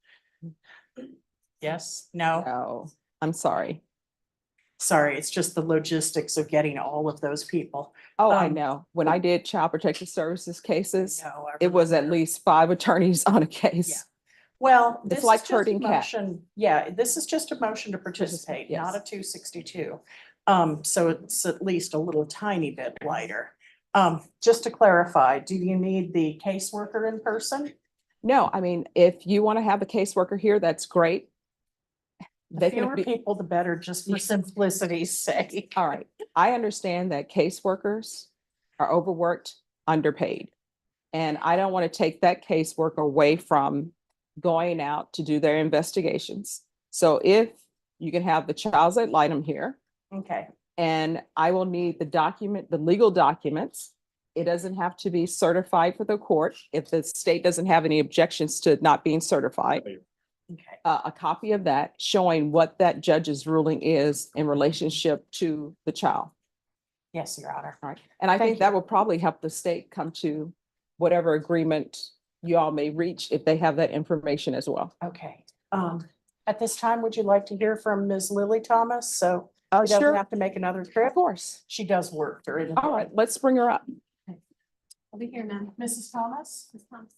Yes, no? No, I'm sorry. Sorry, it's just the logistics of getting all of those people. Oh, I know. When I did Child Protective Services cases, No, I it was at remember. least 5 attorneys on a case. Well, It's this like is just a herding cat. motion. Yeah, this is just a motion to participate, not a Yes. 262. So it's at least a little tiny bit lighter. Just to clarify, do you need the caseworker in person? No, I mean, if you want to have a caseworker here, that's great. The They can fewer be, people, the better, just for simplicity's sake. all right. I understand that caseworkers are overworked, underpaid. And I don't want to take that caseworker away from going out to do their investigations. So if you can have the child's ad litem here, Okay, and I will need the document, the legal documents. It doesn't have to be certified for the court if the state doesn't have any objections to it not being certified. okay. A copy of that showing what that judge's ruling is in relationship to the child. Yes, Your Honor. All right. And I Thank think that will probably help the state come to whatever agreement you all may reach if they have that information as well. Okay. At this time, would you like to hear from Ms. Lily Thomas? So she doesn't Sure. have to make another trip. Of course. She does work during the All right, let's bring her up. I'll be here, ma'am. Mrs. Thomas? Ms. Thomas.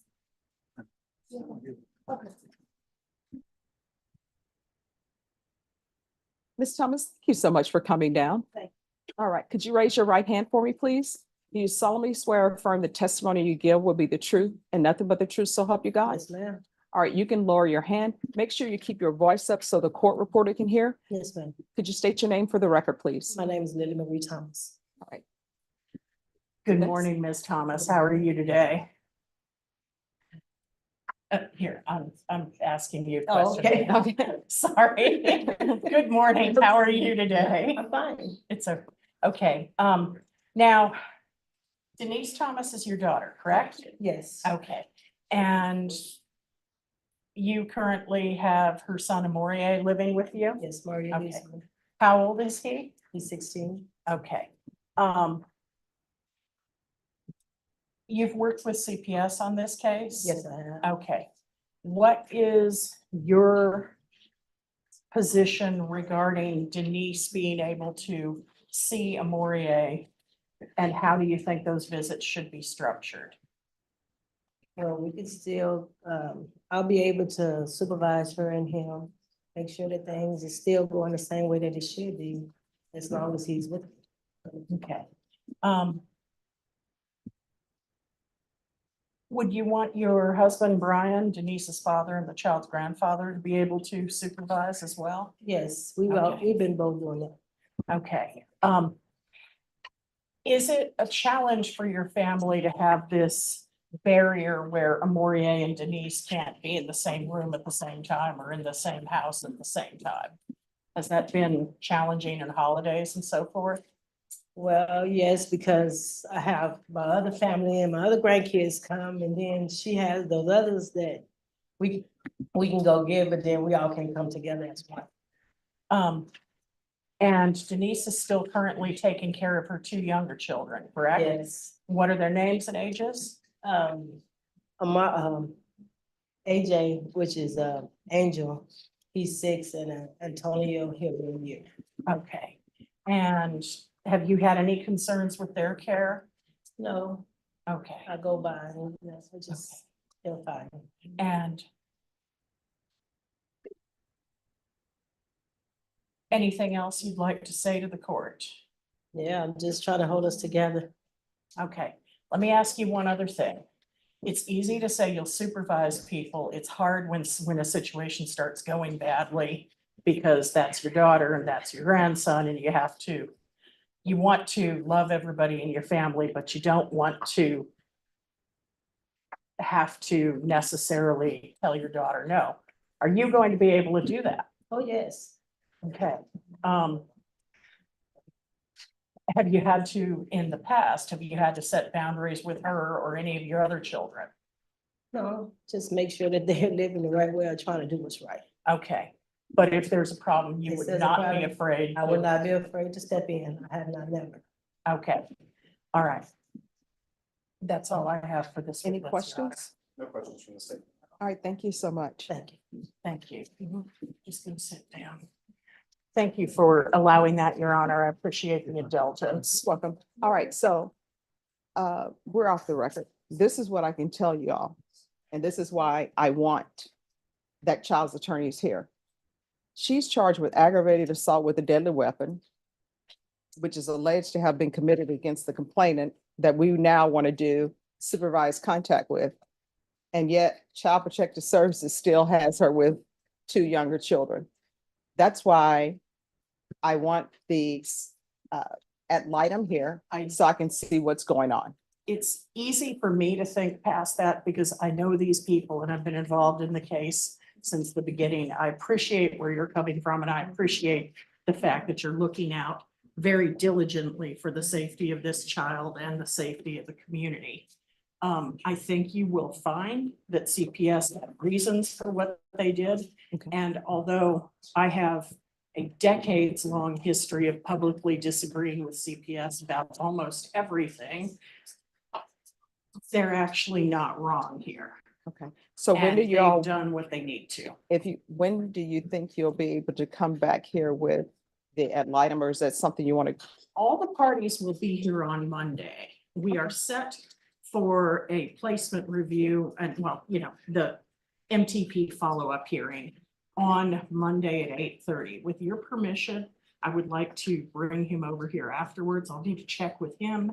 Ms. Thomas, thank you so much for coming down. Thank All right, could you raise your right hand for me, please? Do you solemnly swear or affirm the testimony you give will be the truth and nothing but the truth, so help you God? Yes, ma'am. All right, you can lower your hand. Make sure you keep your voice up so the court reporter can hear. Yes, ma'am. Could you state your name for the record, please? My name is Lily Marie Thomas. All right. Good Yes. morning, Ms. Thomas. How are you today? Here, I'm asking you a Oh, question. okay. Sorry. Good morning. How are you today? I'm fine. It's okay. Now Denise Thomas is your daughter, correct? Yes. Okay. And you currently have her son Amorie living with you? Yes, Maria. Okay. How old is he? He's 16. Okay. You've worked with CPS on this case? Yes, I have. Okay. What is your position regarding Denise being able to see Amorie? And how do you think those visits should be structured? Well, we could still, I'll be able to supervise her and him, make sure that things are still going the same way that it should be, as long as he's with me. Okay. Would you want your husband, Brian, Denise's father, and the child's grandfather to be able to supervise as well? Yes, Okay. we've been both doing that. Okay, is it a challenge for your family to have this barrier where Amorie and Denise can't be in the same room at the same time or in the same house at the same time? Has that been challenging in holidays and so forth? Well, yes, because I have my other family and my other grandkids come, and then she has those others that we can go get, but then we all can come together as one. And Denise is still currently taking care of her two younger children, correct? Yes. What are their names and ages? AJ, which is Angel, he's 6, and Antonio, he'll be a year. Okay, and have you had any concerns with their care? No, Okay, I go by and I just feel fine. and anything else you'd like to say to the court? Yeah, I'm just trying to hold us together. Okay, let me ask you one other thing. It's easy to say you'll supervise people. It's hard when a situation starts going badly because that's your daughter and that's your grandson and you want to love everybody in your family, but you don't want to have to necessarily tell your daughter no. Are you going to be able to do that? Oh, yes. Okay. Have you had to, in the past, have you had to set boundaries with her or any of your other children? No, just make sure that they're living the right way or trying to do what's right. Okay, but if there's a problem, you If would there's a not be problem, afraid. I would not be afraid to step in. I have not never. Okay, all right. That's all I have for this. Any witness, Your Honor. questions? No questions from the state. All right, thank you so much. Thank you. Thank you. Just gonna sit down. Thank you for allowing that, Your Honor. I appreciate the indulgence. Welcome. All right, so we're off the record. This is what I can tell y'all. And this is why I want that child's attorneys here. She's charged with aggravated assault with a deadly weapon, which is alleged to have been committed against the complainant that we now want to do supervised contact with. And yet Child Protective Services still has her with 2 younger children. That's why I want the ad litem here so I can see what's going on. It's easy for me to think past that because I know these people and I've been involved in the case since the beginning. I appreciate where you're coming from and I appreciate the fact that you're looking out very diligently for the safety of this child and the safety of the community. I think you will find that CPS had reasons for what they did. Okay. And although I have a decades-long history of publicly disagreeing with CPS about almost everything, they're actually not wrong here. Okay. So when And do you all, they've done what they need to. when do you think you'll be able to come back here with the ad litem, or is that something you want to? All the parties will be here on Monday. We are set for a placement review and, well, you know, the MTP follow-up hearing on Monday at 8:30. With your permission, I would like to bring him over here afterwards. I'll need to check with him.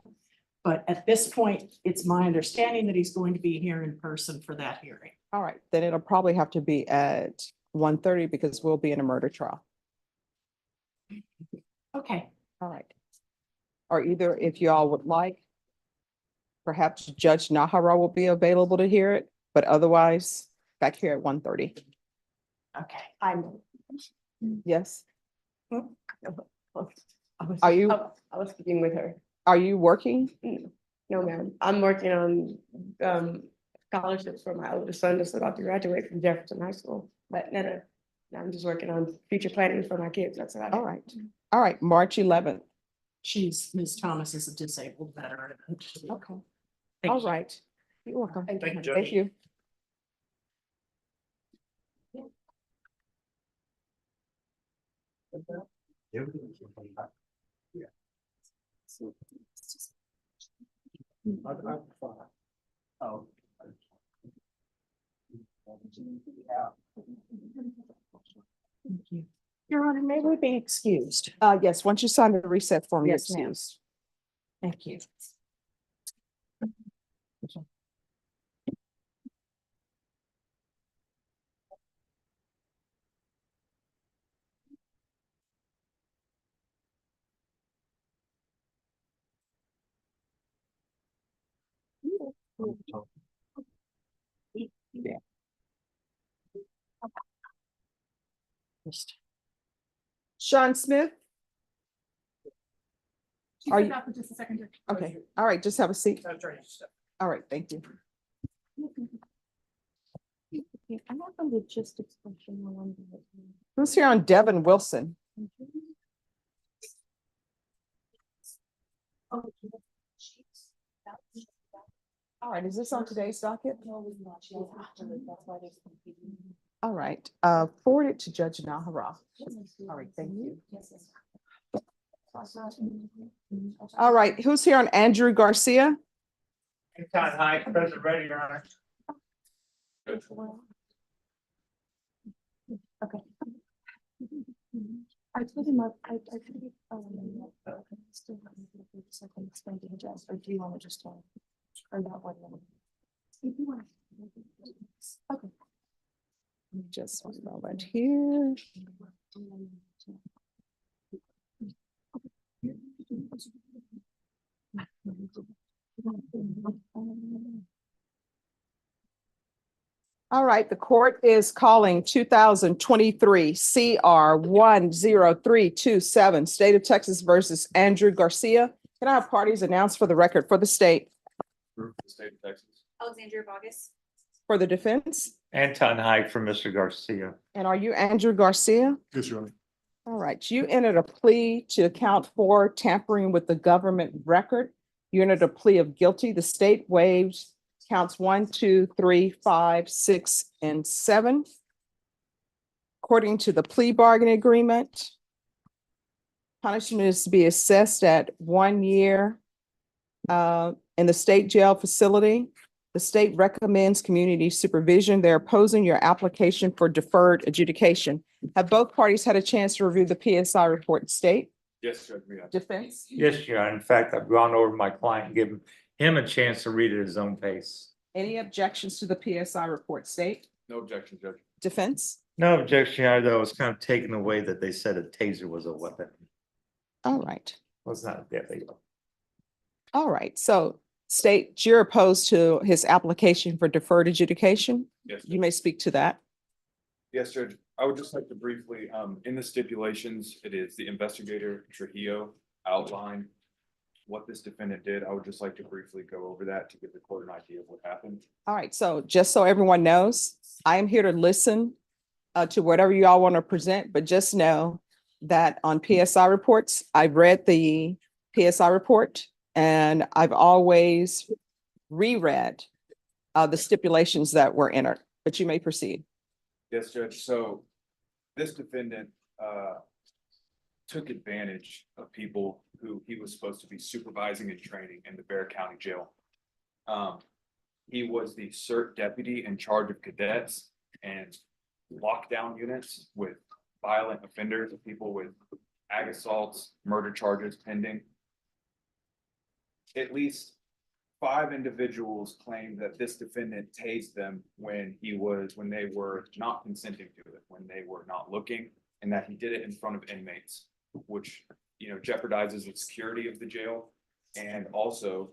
But at this point, it's my understanding that he's going to be here in person for that hearing. All right, then it'll probably have to be at 1:30 because we'll be in a murder trial. Okay. All right. Or either if you all would like, perhaps Judge Nahara will be available to hear it, but otherwise back here at 1:30. Okay. Yes. Are you? I was speaking with her. Are you working? No, ma'am. I'm working on scholarships for my older son that's about to graduate from Jefferson High School. But no, I'm just working on future planning for my kids. That's about it. All right. All right, March 11th. Ms. Thomas is a disabled veteran. Okay. Thank All you. right. You're welcome. Thank you, Judge. Thank you. Oh. Thank you. Your Honor, may we be excused? Yes, once you sign the reset form, you're Yes, ma'am. excused. Thank you. Yeah. Sean Smith? Are you? Just a second. Okay, all right, just have a seat. All right, thank you. I'm not on the logistics function. Who's here on Devin Wilson? All right, is this on today's docket? All right, forward it to Judge Nahara. All right, thank you. All right, who's here on Andrew Garcia? Hi, President Ready, Your Honor. Okay. I told him I could still so I can explain to the judge, or do you want to just or not one minute? If you want. Okay. Just one moment here. All right, the court is calling 2023 CR 10327, State of Texas versus Andrew Garcia. Can I have parties announced for the record for the state? State of Texas. Alexandria Bogus. For the defense? Anton Hike for Mr. Garcia. And are you Andrew Garcia? Yes, Your Honor. All right, you entered a plea to account for tampering with the government record. You entered a plea of guilty. The state waives counts 1, 2, 3, 5, 6, and 7. According to the plea bargaining agreement, punishment is to be assessed at 1 year in the state jail facility. The state recommends community supervision. They're opposing your application for deferred adjudication. Have both parties had a chance to review the PSI report state? Yes, Judge, we have. Defense? Yes, Your Honor. In fact, I've gone over my client and given him a chance to read it at his own pace. Any objections to the PSI report state? No objection, Judge. Defense? No objection, Your Honor, though. It's kind of taken away that they said a taser was a weapon. All right. Well, it's not there. They go. All right. So state, you're opposed to his application for deferred adjudication? Yes, You may speak to that. Yes, Judge. I would just like to briefly, in the stipulations, it is the investigator Trujillo outlined what this defendant did. I would just like to briefly go over that to give the court an idea of what happened. All right. So just so everyone knows, I am here to listen to whatever you all want to present, but just know that on PSI reports, I've read the PSI report and I've always reread the stipulations that were entered, but you may proceed. Yes, Judge. So this defendant took advantage of people who he was supposed to be supervising and training in the Bexar County Jail. He was the CERT deputy in charge of cadets and lockdown units with violent offenders, people with ag assaults, murder charges pending. At least 5 individuals claimed that this defendant tased them when they were not consenting to it, when they were not looking, and that he did it in front of inmates, which, jeopardizes the security of the jail and also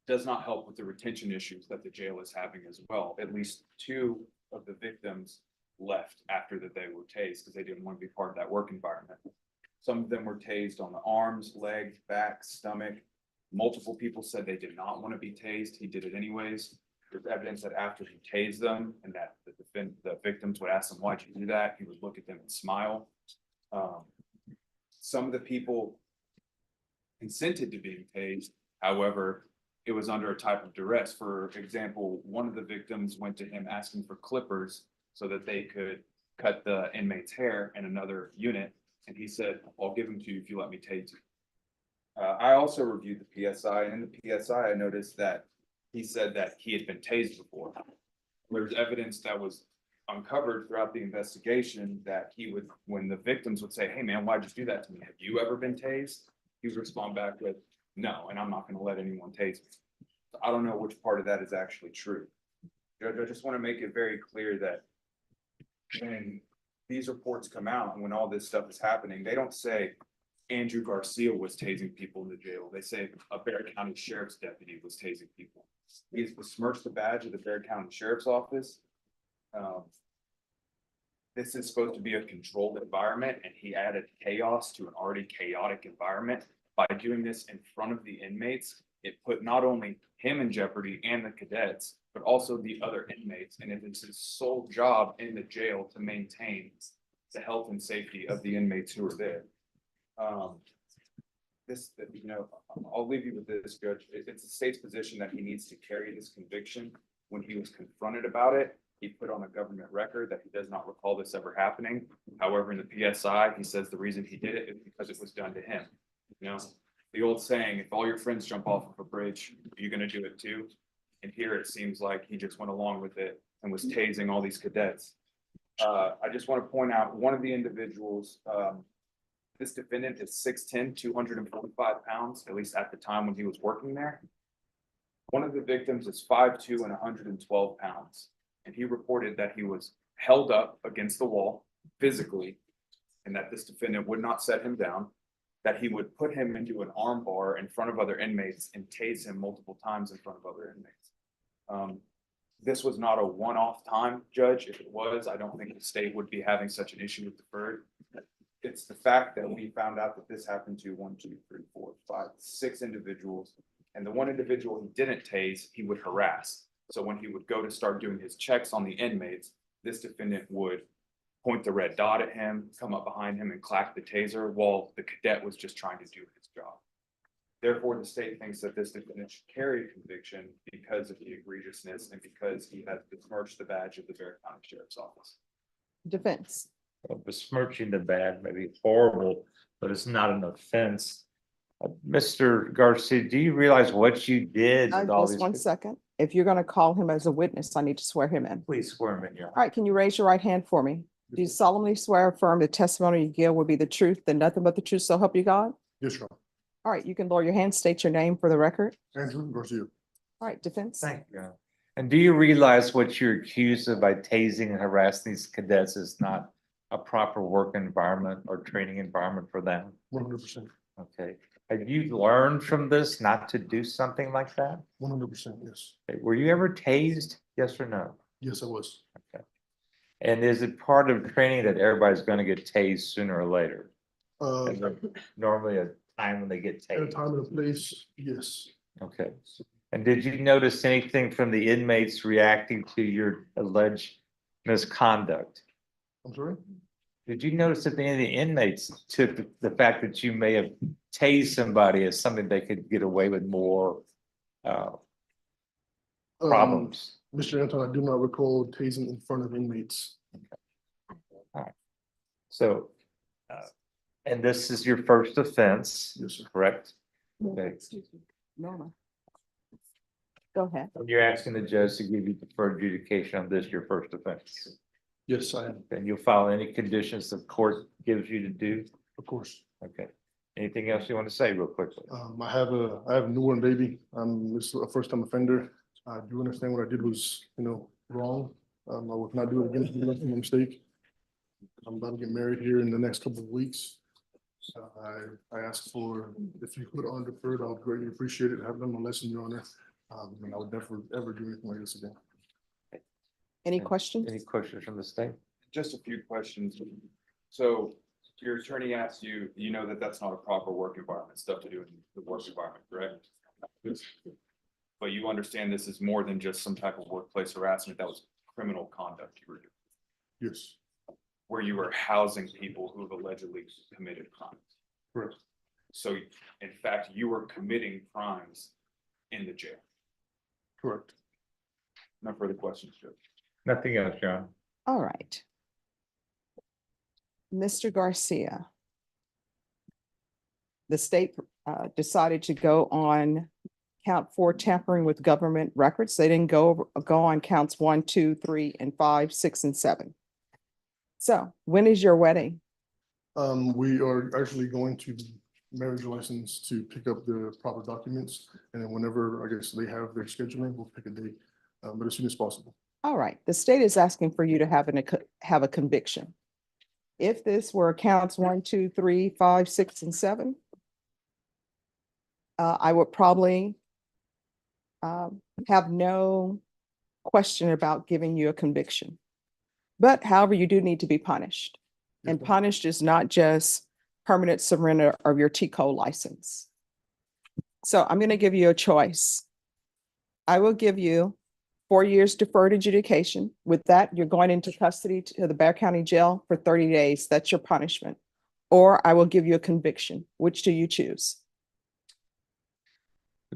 does not help with the retention issues that the jail is having as well. At least 2 of the victims left after that they were tased because they didn't want to be part of that work environment. Some of them were tased on the arms, legs, back, stomach. Multiple people said they did not want to be tased. He did it anyways. There's evidence that after he tased them and that the victims would ask him, "Why'd you do that?" He would look at them and smile. Some of the people consented to being tased. However, it was under a type of duress. For example, one of the victims went to him asking for clippers so that they could cut the inmate's hair in another unit. And he said, "I'll give them to you if you let me tase you." I also reviewed the PSI, and in the PSI, I noticed that he said that he had been tased before. There's evidence that was uncovered throughout the investigation that he would, when the victims would say, "Hey man, why'd you do that to me? Have you ever been tased?" He would respond back with, "No, and I'm not going to let anyone tase me." So I don't know which part of that is actually true. Judge, I just want to make it very clear that when these reports come out and when all this stuff is happening, they don't say Andrew Garcia was tasing people in the jail. They say a Bexar County Sheriff's deputy was tasing people. He's besmirched the badge of the Bexar County Sheriff's Office. This is supposed to be a controlled environment, and he added chaos to an already chaotic environment. By doing this in front of the inmates, it put not only him in jeopardy and the cadets, but also the other inmates. And it is his sole job in the jail to maintain the health and safety of the inmates who are there. I'll leave you with this, Judge. It's the state's position that he needs to carry this conviction. When he was confronted about it, he put on a government record that he does not recall this ever happening. However, in the PSI, he says the reason he did it is because it was done to him. You know, the old saying, if all your friends jump off of a bridge, are you gonna do it too? And here it seems like he just went along with it and was tasing all these cadets. I just want to point out one of the individuals, this defendant is 6'10", 245 pounds, at least at the time when he was working there. One of the victims is 5'2" and 112 pounds. And he reported that he was held up against the wall physically, and that this defendant would not set him down, that he would put him into an arm bar in front of other inmates and tase him multiple times in front of other inmates. This was not a one-off time, Judge. If it was, I don't think the state would be having such an issue with deferred. It's the fact that we found out that this happened to 1, 2, 3, 4, 5, 6 individuals. And the one individual he didn't tase, he would harass. So when he would go to start doing his checks on the inmates, this defendant would point the red dot at him, come up behind him and clack the taser while the cadet was just trying to do his job. Therefore, the state thinks that this defendant should carry a conviction because of the egregiousness and because he has besmirched the badge of the Bexar County Sheriff's Office. Defense. Well, besmirching the badge may be horrible, but it's not an offense. Mr. Garcia, do you realize what you did with all Just these? 1 second. If you're going to call him as a witness, I need to swear him in. Please swear him in, your. All right, can you raise your right hand for me? Do you solemnly swear or affirm the testimony you give will be the truth and nothing but the truth, so help you God? Yes, Your Honor. All right, you can lower your hand, state your name for the record. Andrew Garcia. All right, defense. Thank you. And do you realize what you're accused of by tasing and harassing these cadets is not a proper work environment or training environment for them? 100%. Okay. Have you learned from this not to do something like that? 100%, yes. Okay. Were you ever tased? Yes or no? Yes, I was. Okay. And is it part of training that everybody's going to get tased sooner or later? Is there normally a time when they get tased? At a time and a place, yes. Okay. And did you notice anything from the inmates reacting to your alleged misconduct? I'm sorry? Did you notice that any of the inmates took the fact that you may have tased somebody as something they could get away with more problems? Mr. Anton, I do not recall tasing in front of inmates. All right. So, and this is your first offense? Yes, sir. Correct? Okay. Norma. Go ahead. You're asking the judge to give you deferred adjudication on this, your first offense? Yes, I am. And you'll follow any conditions the court gives you to do? Of course. Okay. Anything else you want to say real quickly? I have a newborn baby. This is a first time offender. I do understand what I did was, wrong. I would not do it again. It's a mistake. I'm about to get married here in the next couple of weeks. I asked for, if you could on deferred, I would greatly appreciate it. Have done my lesson, Your Honor. And I would never, ever do anything like this again. Any questions? Any questions from the state? Just a few questions. So your attorney asked you, you know that that's not a proper work environment, stuff to do in the work environment, correct? But you understand this is more than just some type of workplace harassment, that was criminal conduct you were doing? Yes. Where you were housing people who have allegedly committed crimes? Correct. So in fact, you were committing crimes in the jail? Correct. No further questions, Judge. Nothing else, John. All right. Mr. Garcia. The state decided to go on count 4 tampering with government records. They didn't go on counts 1, 2, 3, and 5, 6, and 7. So when is your wedding? We are actually going to the marriage license to pick up the proper documents. And then whenever, I guess, they have their scheduling, we'll pick a date, but as soon as possible. All right. The state is asking for you to have a conviction. if this were counts 1, 2, 3, 5, 6, and 7, I would probably have no question about giving you a conviction. But however, you do need to be punished. And punished is not just permanent surrender of your TCO license. So I'm going to give you a choice. I will give you 4 years deferred adjudication. With that, you're going into custody to the Bexar County Jail for 30 days. That's your punishment. Or I will give you a conviction. Which do you choose?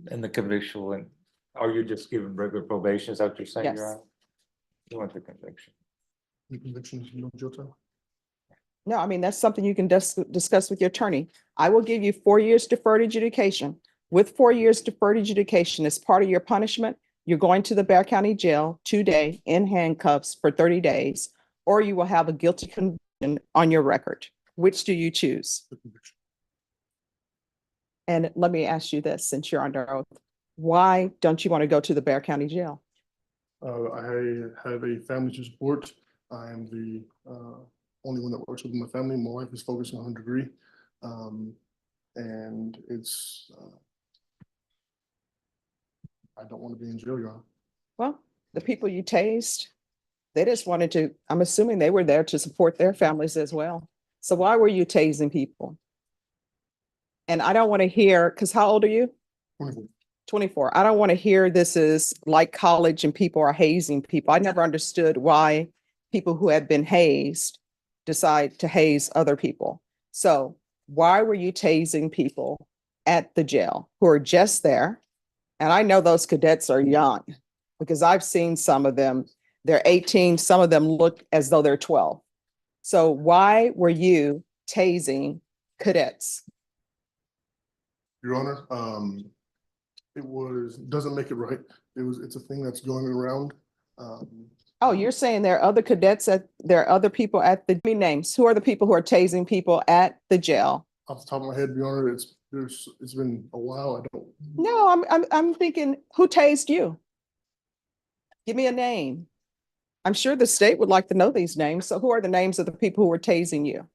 And the conviction, and are you just giving regular probation? Is that what you're saying? Yes. Your Honor? You want the conviction? The conviction is no jail time. No, I mean, that's something you can discuss with your attorney. I will give you 4 years deferred adjudication. With 4 years deferred adjudication as part of your punishment, you're going to the Bexar County Jail today in handcuffs for 30 days, or you will have a guilty conviction on your record. Which do you choose? And let me ask you this, since you're under oath, why don't you want to go to the Bexar County Jail? I have a family to support. I am the only one that works within my family. My wife is focusing on her degree. And it's, I don't want to be in jail, Your Honor. Well, the people you tased, they just wanted to, I'm assuming they were there to support their families as well. So why were you tasing people? And I don't want to hear, because how old are you? 24. 24. I don't want to hear this is like college and people are hazing people. I never understood why people who had been hazed decide to haze other people. So why were you tasing people at the jail who are just there? And I know those cadets are young because I've seen some of them. They're 18. Some of them look as though they're 12. So why were you tasing cadets? Your Honor, doesn't make it right. It's a thing that's going around. Oh, you're saying there are other cadets there are other people at the names. Who are the people who are tasing people at the jail? Off the top of my head, Your Honor, it's been a while. I don't. No, I'm thinking, who tased you? Give me a name. I'm sure the state would like to know these names. So who are the names of the people who were tasing you?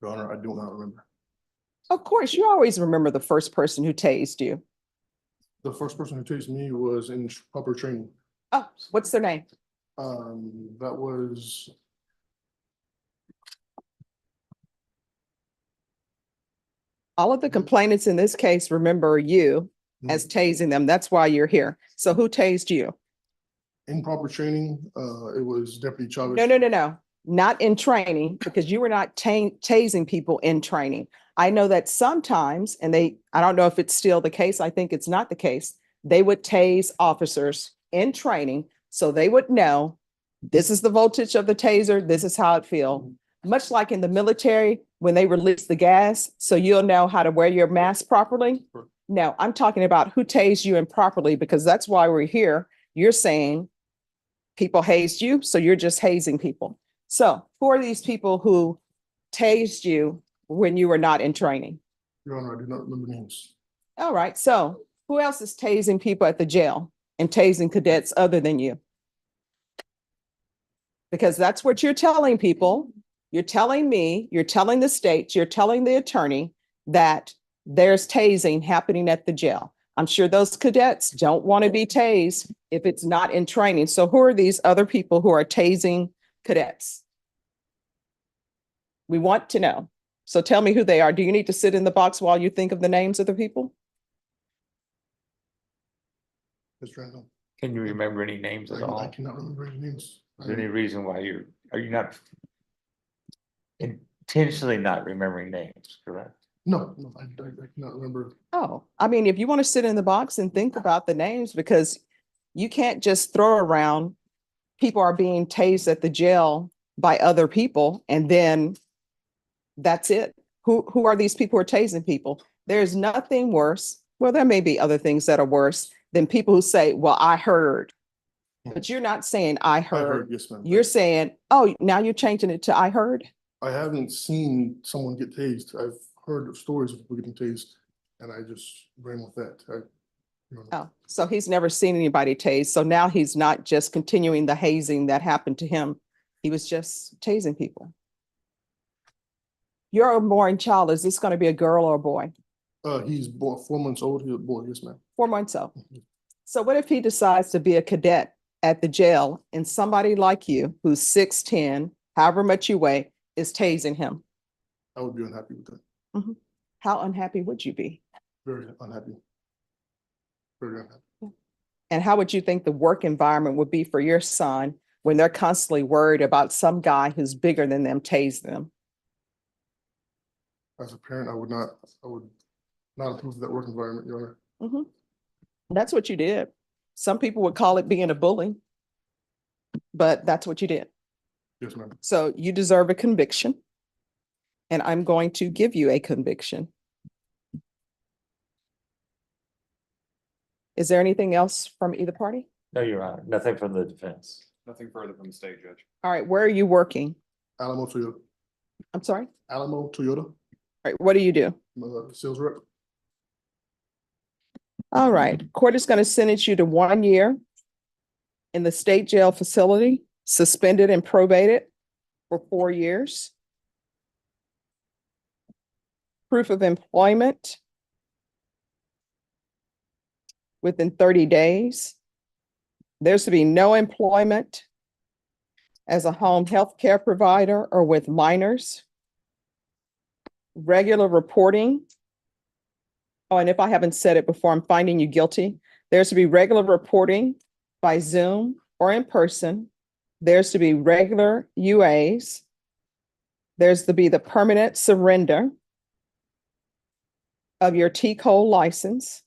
Your Honor, I do not remember. Of course, you always remember the first person who tased you. The first person who tased me was in proper training. Oh, what's their name? That was. All of the complainants in this case remember you as tasing them. That's why you're here. So who tased you? In proper training, it was Deputy Chavez. No. Not in training, because you were not tasing people in training. I know that sometimes, and I don't know if it's still the case. I think it's not the case. They would tase officers in training so they would know this is the voltage of the taser. This is how it feels. Much like in the military, when they release the gas, so you'll know how to wear your mask properly. No, I'm talking about who tased you improperly, because that's why we're here. You're saying people hazed you, so you're just hazing people. So who are these people who tased you when you were not in training? Your Honor, I do not remember names. All right. So who else is tasing people at the jail and tasing cadets other than you? Because that's what you're telling people. You're telling me, you're telling the state, you're telling the attorney that there's tasing happening at the jail. I'm sure those cadets don't want to be tased if it's not in training. So who are these other people who are tasing cadets? We want to know. So tell me who they are. Do you need to sit in the box while you think of the names of the people? Mr. Randall. Can you remember any names at all? I cannot remember any names. Is there any reason why are you not intentionally not remembering names, correct? No, I cannot remember. Oh, I mean, if you want to sit in the box and think about the names, because you can't just throw around people are being tased at the jail by other people and then that's it. Who are these people who are tasing people? There's nothing worse. Well, there may be other things that are worse than people who say, well, I heard. But you're not saying I heard. Yes, ma'am. You're saying, oh, now you're changing it to I heard. I haven't seen someone get tased. I've heard of stories of people getting tased, and I just ran with that. Oh, so he's never seen anybody tased. So now he's not just continuing the hazing that happened to him. He was just tasing people. Your unborn child, is this gonna be a girl or a boy? He's born 4 months old. He's a boy, yes, ma'am. 4 months old. So what if he decides to be a cadet at the jail and somebody like you, who's 6'10", however much you weigh, is tasing him? I would be unhappy with that. Mhm. How unhappy would you be? Very unhappy. Very unhappy. And how would you think the work environment would be for your son when they're constantly worried about some guy who's bigger than them tase them? As a parent, I would not approve of that work environment, Your Honor. Mhm. That's what you did. Some people would call it being a bully, but that's what you did. Yes, ma'am. So you deserve a conviction, and I'm going to give you a conviction. Is there anything else from either party? No, Your Honor, nothing from the defense. Nothing further from the state, Judge. All right, where are you working? Alamo Toyota. I'm sorry? Alamo Toyota, All right, what do you do? sales rep. All right, court is going to sentence you to 1 year in the state jail facility, suspended and probated for 4 years. Proof of employment within 30 days. There's to be no employment as a home health care provider or with minors. Regular reporting. Oh, and if I haven't said it before, I'm finding you guilty. There's to be regular reporting by Zoom or in person. There's to be regular UAs. There's to be the permanent surrender of your T-Code license.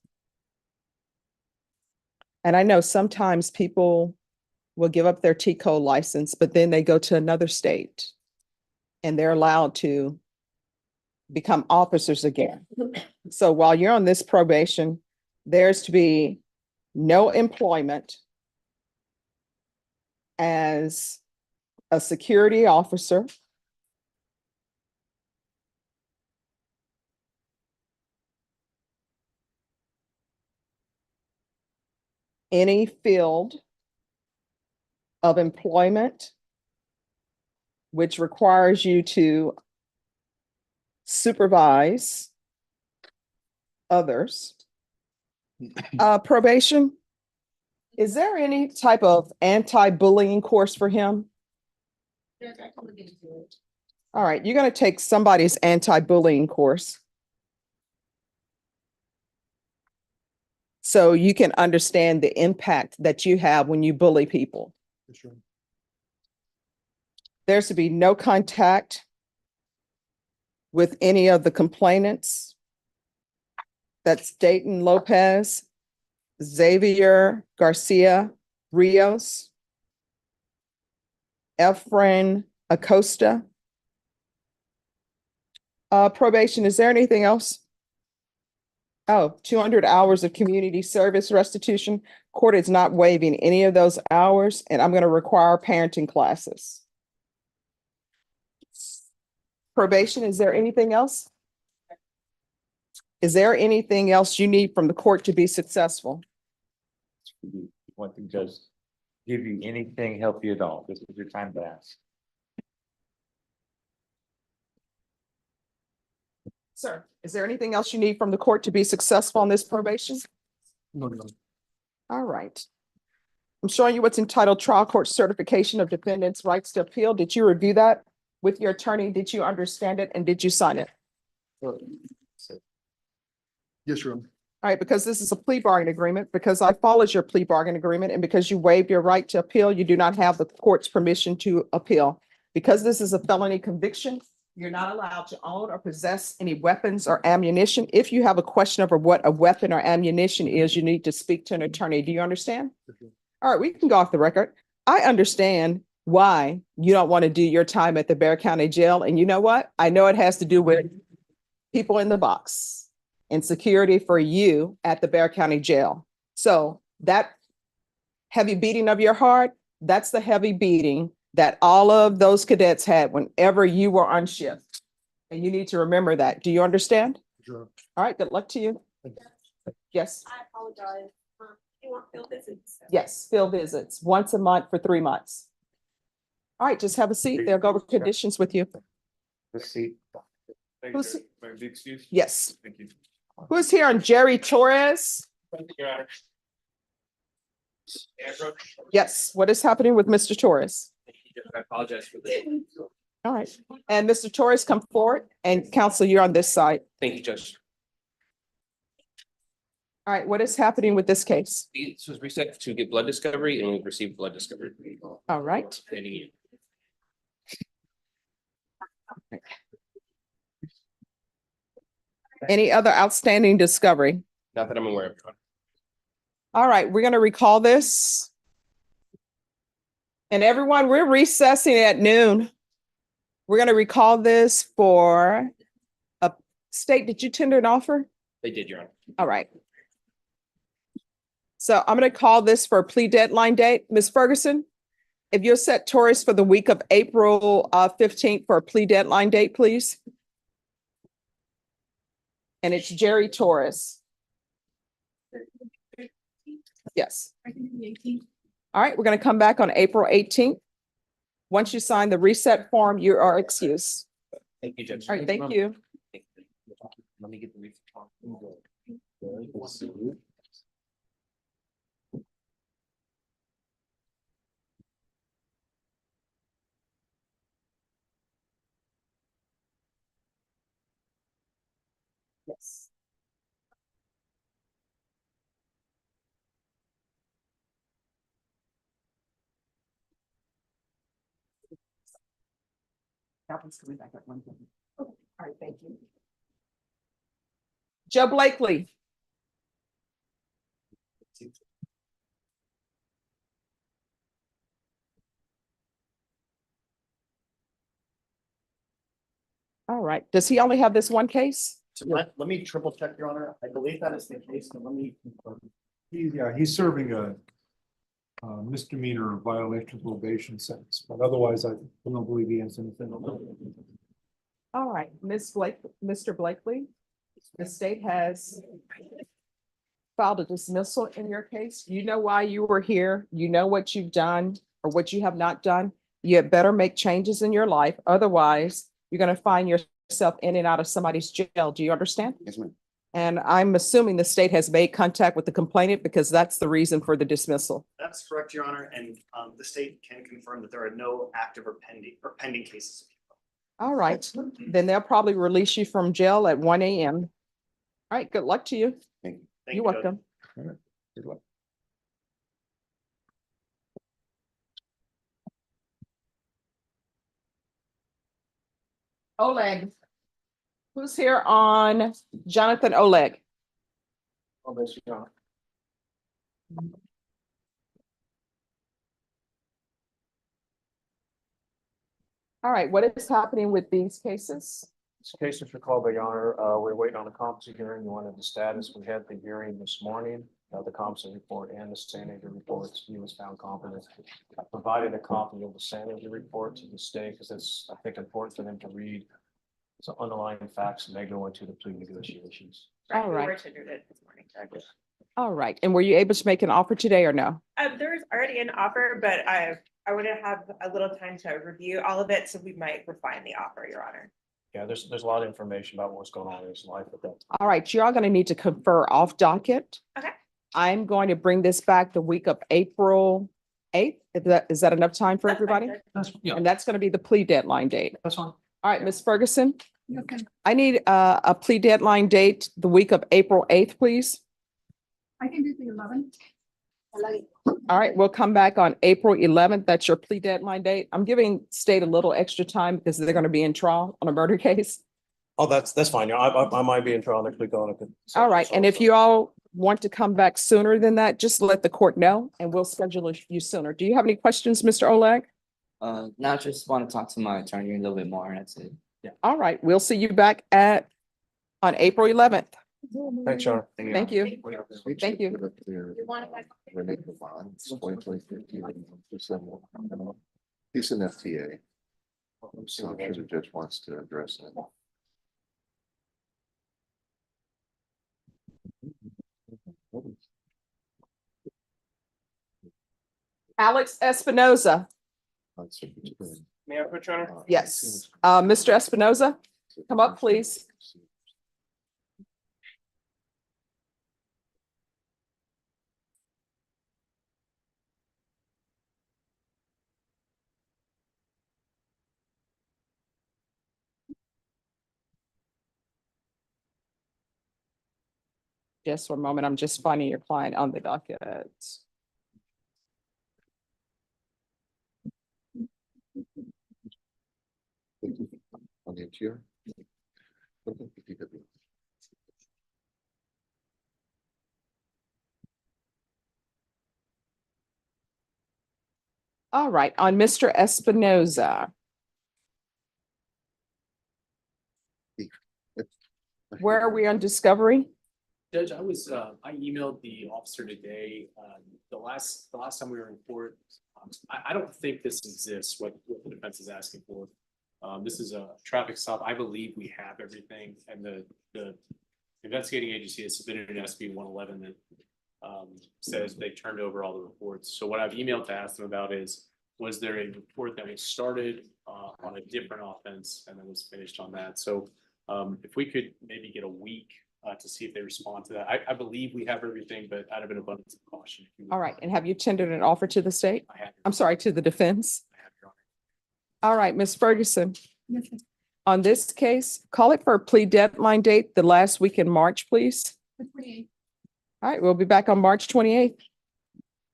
And I know sometimes people will give up their T-Code license, but then they go to another state and they're allowed to become officers again. So while you're on this probation, there's to be no employment as a security officer, any field of employment which requires you to supervise others. Probation, is there any type of anti-bullying course for him? All right, you're going to take somebody's anti-bullying course, so you can understand the impact that you have when you bully people. Sure. There's to be no contact with any of the complainants. That's Dayton Lopez, Xavier Garcia Rios, Efren Acosta. Probation, is there anything else? Oh, 200 hours of community service restitution. Court is not waiving any of those hours, and I'm going to require parenting classes. Probation, is there anything else? Is there anything else you need from the court to be successful? Want the judge give you anything, help you at all? This is your time to ask. Sir, is there anything else you need from the court to be successful on this probation? No, no. All right. I'm showing you what's entitled Trial Court Certification of Defendant's Rights to Appeal. Did you review that with your attorney? Did you understand it? And did you sign it? Yes, Your Honor. All right, because this is a plea bargain agreement, because I followed your plea bargain agreement, and because you waived your right to appeal, you do not have the court's permission to appeal. Because this is a felony conviction, you're not allowed to own or possess any weapons or ammunition. If you have a question over what a weapon or ammunition is, you need to speak to an attorney. Do you understand? All right, we can go off the record. I understand why you don't want to do your time at the Bexar County Jail. And you know what? I know it has to do with people in the box and security for you at the Bexar County Jail. So that heavy beating of your heart, that's the heavy beating that all of those cadets had whenever you were on shift. And you need to remember that. Do you understand? Sure. All right, good luck to you. Yes. I apologize. You want field visits? Yes, field visits once a month for 3 months. All right, just have a seat. They'll go over conditions with you. The seat. Thank Who's- you. May I be excused? Yes. Thank you. Who's here on Jerry Torres? Yes, what is happening with Mr. Torres? I apologize for this. All right, and Mr. Torres, come forward, and counsel, you're on this side. Thank you, Judge. All right, what is happening with this case? This was reset to get blood discovery and we've received blood discovery. All right. Any- Any other outstanding discovery? Not that I'm aware of. All right, we're gonna recall this. And everyone, we're recessing at noon. We're gonna recall this for a state. Did you tender an offer? They did, Your Honor. All right. So I'm gonna call this for a plea deadline date. Ms. Ferguson, if you'll set Torres for the week of April 15th for a plea deadline date, please. And it's Jerry Torres. Yes. All right, we're gonna come back on April 18th. Once you sign the reset form, you are excused. Thank you, Judge. All right, thank you. Let me get the. Yes. Calvin's coming back at 1:30. All right, thank you. Joe Blakely. All right, does he only have this one case? So let me triple check, Your Honor. I believe that is the case, but let me confirm. He's serving a misdemeanor violation of probation sentence, but otherwise I don't believe he has anything. All right, Ms. Blake, Mr. Blakely, the state has filed a dismissal in your case. You know why you were here. You know what you've done or what you have not done. You had better make changes in your life. Otherwise, you're going to find yourself in and out of somebody's jail. Do you understand? Yes, ma'am. And I'm assuming the state has made contact with the complainant because that's the reason for the dismissal. That's correct, Your Honor, and the state can confirm that there are no active or pending cases. All right, then they'll probably release you from jail at 1 a.m. All right, good luck to you. Thank you. Thank You're you, Judge. welcome. All right. Good luck. Oleg. Who's here on Jonathan Oleg? Oh, that's Your Honor. All right, what is happening with these cases? This case is recalled by Your Honor. We're waiting on a competency hearing. You wanted the status. We had the hearing this morning, the competency report and the sanity reports. He was found competent. I provided a copy of the sanity report to the state because it's, I think, important for them to read. So underlying facts may go into the plea negotiations. All We were right. tendered it this morning, Judge. All right, and were you able to make an offer today or no? There's already an offer, but I want to have a little time to review all of it, so we might refine the offer, Your Honor. Yeah, there's a lot of information about what's going on in his life at that time. All right, you're all going to need to confer off docket. Okay. I'm going to bring this back the week of April 8th. Is that enough time for That's fine, everybody? Judge. Yeah, And that's going to be the plea deadline date. that's fine. All right, Ms. Ferguson, I need a plea deadline date the week of April 8th, please. I can do the 11th. All right, we'll come back on April 11th. That's your plea deadline date. I'm giving state a little extra time because they're going to be in trial on a murder case. Oh, that's fine. Yeah, I might be in trial next week on it. All right, and if you all want to come back sooner than that, just let the court know and we'll schedule you sooner. Do you have any questions, Mr. Oleg? Now I just want to talk to my attorney a little bit more, and that's it. Yeah. All right, we'll see you back on April 11th. Thanks, Sean. Thank you. Thank you. He's an FTA. So I'm sure the judge wants to address it. Alex Espinoza. May I put your honor? Yes. Mr. Espinoza? Come up, please. Just for a moment, I'm just finding your client on the docket. On the interior. All right, on Mr. Espinoza. Where are we on discovery? Judge, I emailed the officer today, the last time we were in court. I don't think this exists, what the defense is asking for. This is a traffic stop. I believe we have everything, and the investigating agency has submitted an SB 111 that says they turned over all the reports. So what I've emailed to ask them about is, was there a report that was started on a different offense and then was finished on that? So if we could maybe get a week to see if they respond to that. I believe we have everything, but out of an abundance of caution. If you would. All right, and have you tendered an offer to the state? I have. I'm sorry, to the defense? I have, Your Honor. All right, Ms. Ferguson, Yes, ma'am. on this case, call it for a plea deadline date, the last week in March, please. The 28th. All right, we'll be back on March 28th.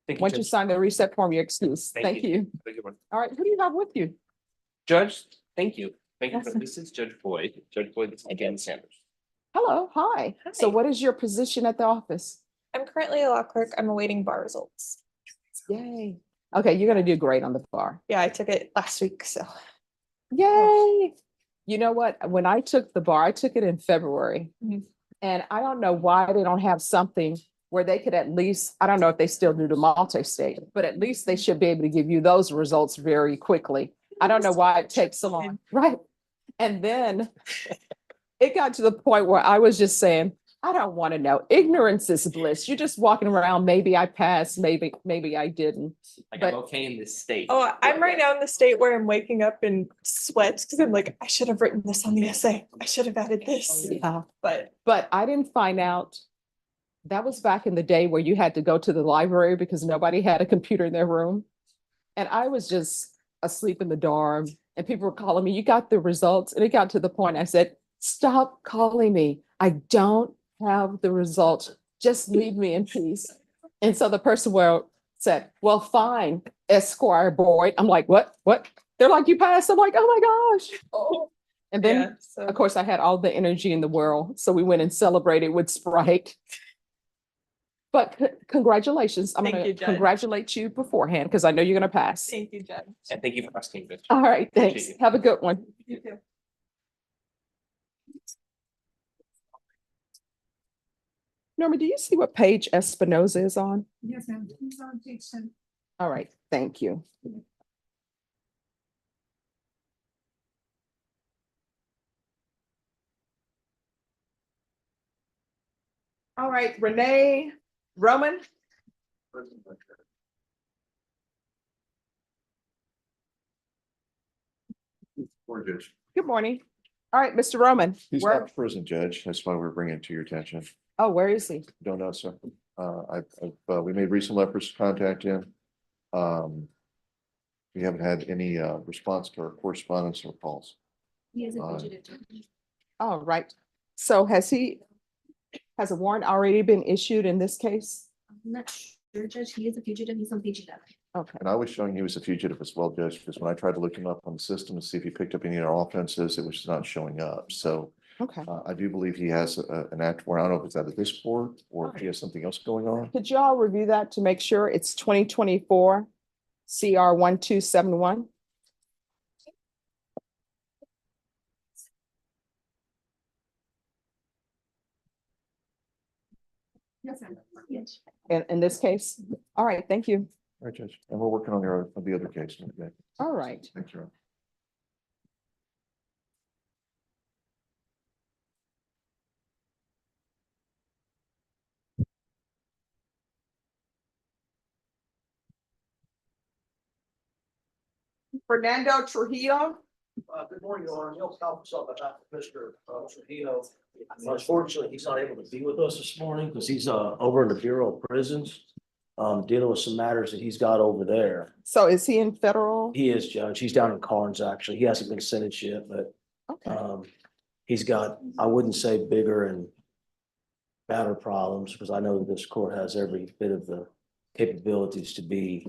Thank you, Once you Judge. sign the reset form, you're excused. Thank you. Thank you. All right, who do you have with you? Judge, thank you. Thank you. Yes. This is Judge Boyd. Judge Boyd, this is again Sanders. Hello, hi. So Hi. what is your position at the office? I'm currently a law clerk. I'm awaiting bar results. Yay. Okay, you're gonna do great on the bar. Yeah, I took it last week, so. Yay. You know what? When I took the bar, I took it in February. Mhm. And I don't know why they don't have something where they could at least, I don't know if they still do the multi-state, but at least they should be able to give you those results very quickly. I don't know why it takes so long, right? And then it got to the point where I was just saying, I don't want to know. Ignorance is bliss. You're just walking around. Maybe I passed, maybe I didn't. Like But- I'm okay in this state. Oh, I'm right now in the state where I'm waking up in sweats because I'm like, I should have written this on the essay. I should have added this. Yeah. But But I didn't find out. That was back in the day where you had to go to the library because nobody had a computer in their room. And I was just asleep in the dorm and people were calling me, you got the results? And it got to the point I said, stop calling me. I don't have the results. Just leave me in peace. And so the person said, well, fine, Esquire Boyd. I'm like, what? They're like, you passed. I'm like, oh my gosh. Oh. And then, yeah, so of course, I had all the energy in the world. So we went and celebrated with Sprite. But congratulations. I'm Thank going you, to Judge. congratulate you beforehand because I know you're going to pass. thank you, Judge. And thank you for asking, Judge. All right, Appreciate thanks. you. Have a good one. You too. Norma, do you see what page Espinoza is on? Yes, ma'am. He's on page 10. All right, thank you. All right, Renee Roman. Morning, Judge. Good morning. All right, Mr. Roman. He's Where? not present, Judge. That's why we're bringing it to your attention. Oh, where is he? Don't know, sir. We made recent efforts to contact him. We haven't had any response to our correspondence or calls. He is a Uh, fugitive. All right. So has a warrant already been issued in this case? I'm not sure, Judge. He is a fugitive. He's on page 11. Okay. And I was showing he was a fugitive as well, Judge, because when I tried to look him up on the system to see if he picked up any of our offenses, it was not showing up. So Okay. I do believe he has an act where I don't know if it's out of this court or if he has something else going on. Could you all review that to make sure it's 2024 CR 1271? Yes, ma'am. Yes. In this case? All right, thank you. All right, Judge. And we're working on the other case. Okay. All right. Thanks, Ron. Fernando Trujillo. Good morning, Your Honor. Neil Kalfas on behalf of Mr. Trujillo. Unfortunately, he's not able to be with us this morning because he's over in the Bureau of Prisons, dealing with some matters that he's got over there. So is he in federal? He is, Judge. He's down in Carnes, actually. He hasn't been sentenced yet, but he's got, I wouldn't say bigger and badder problems, because I know that this court has every bit of the capabilities to be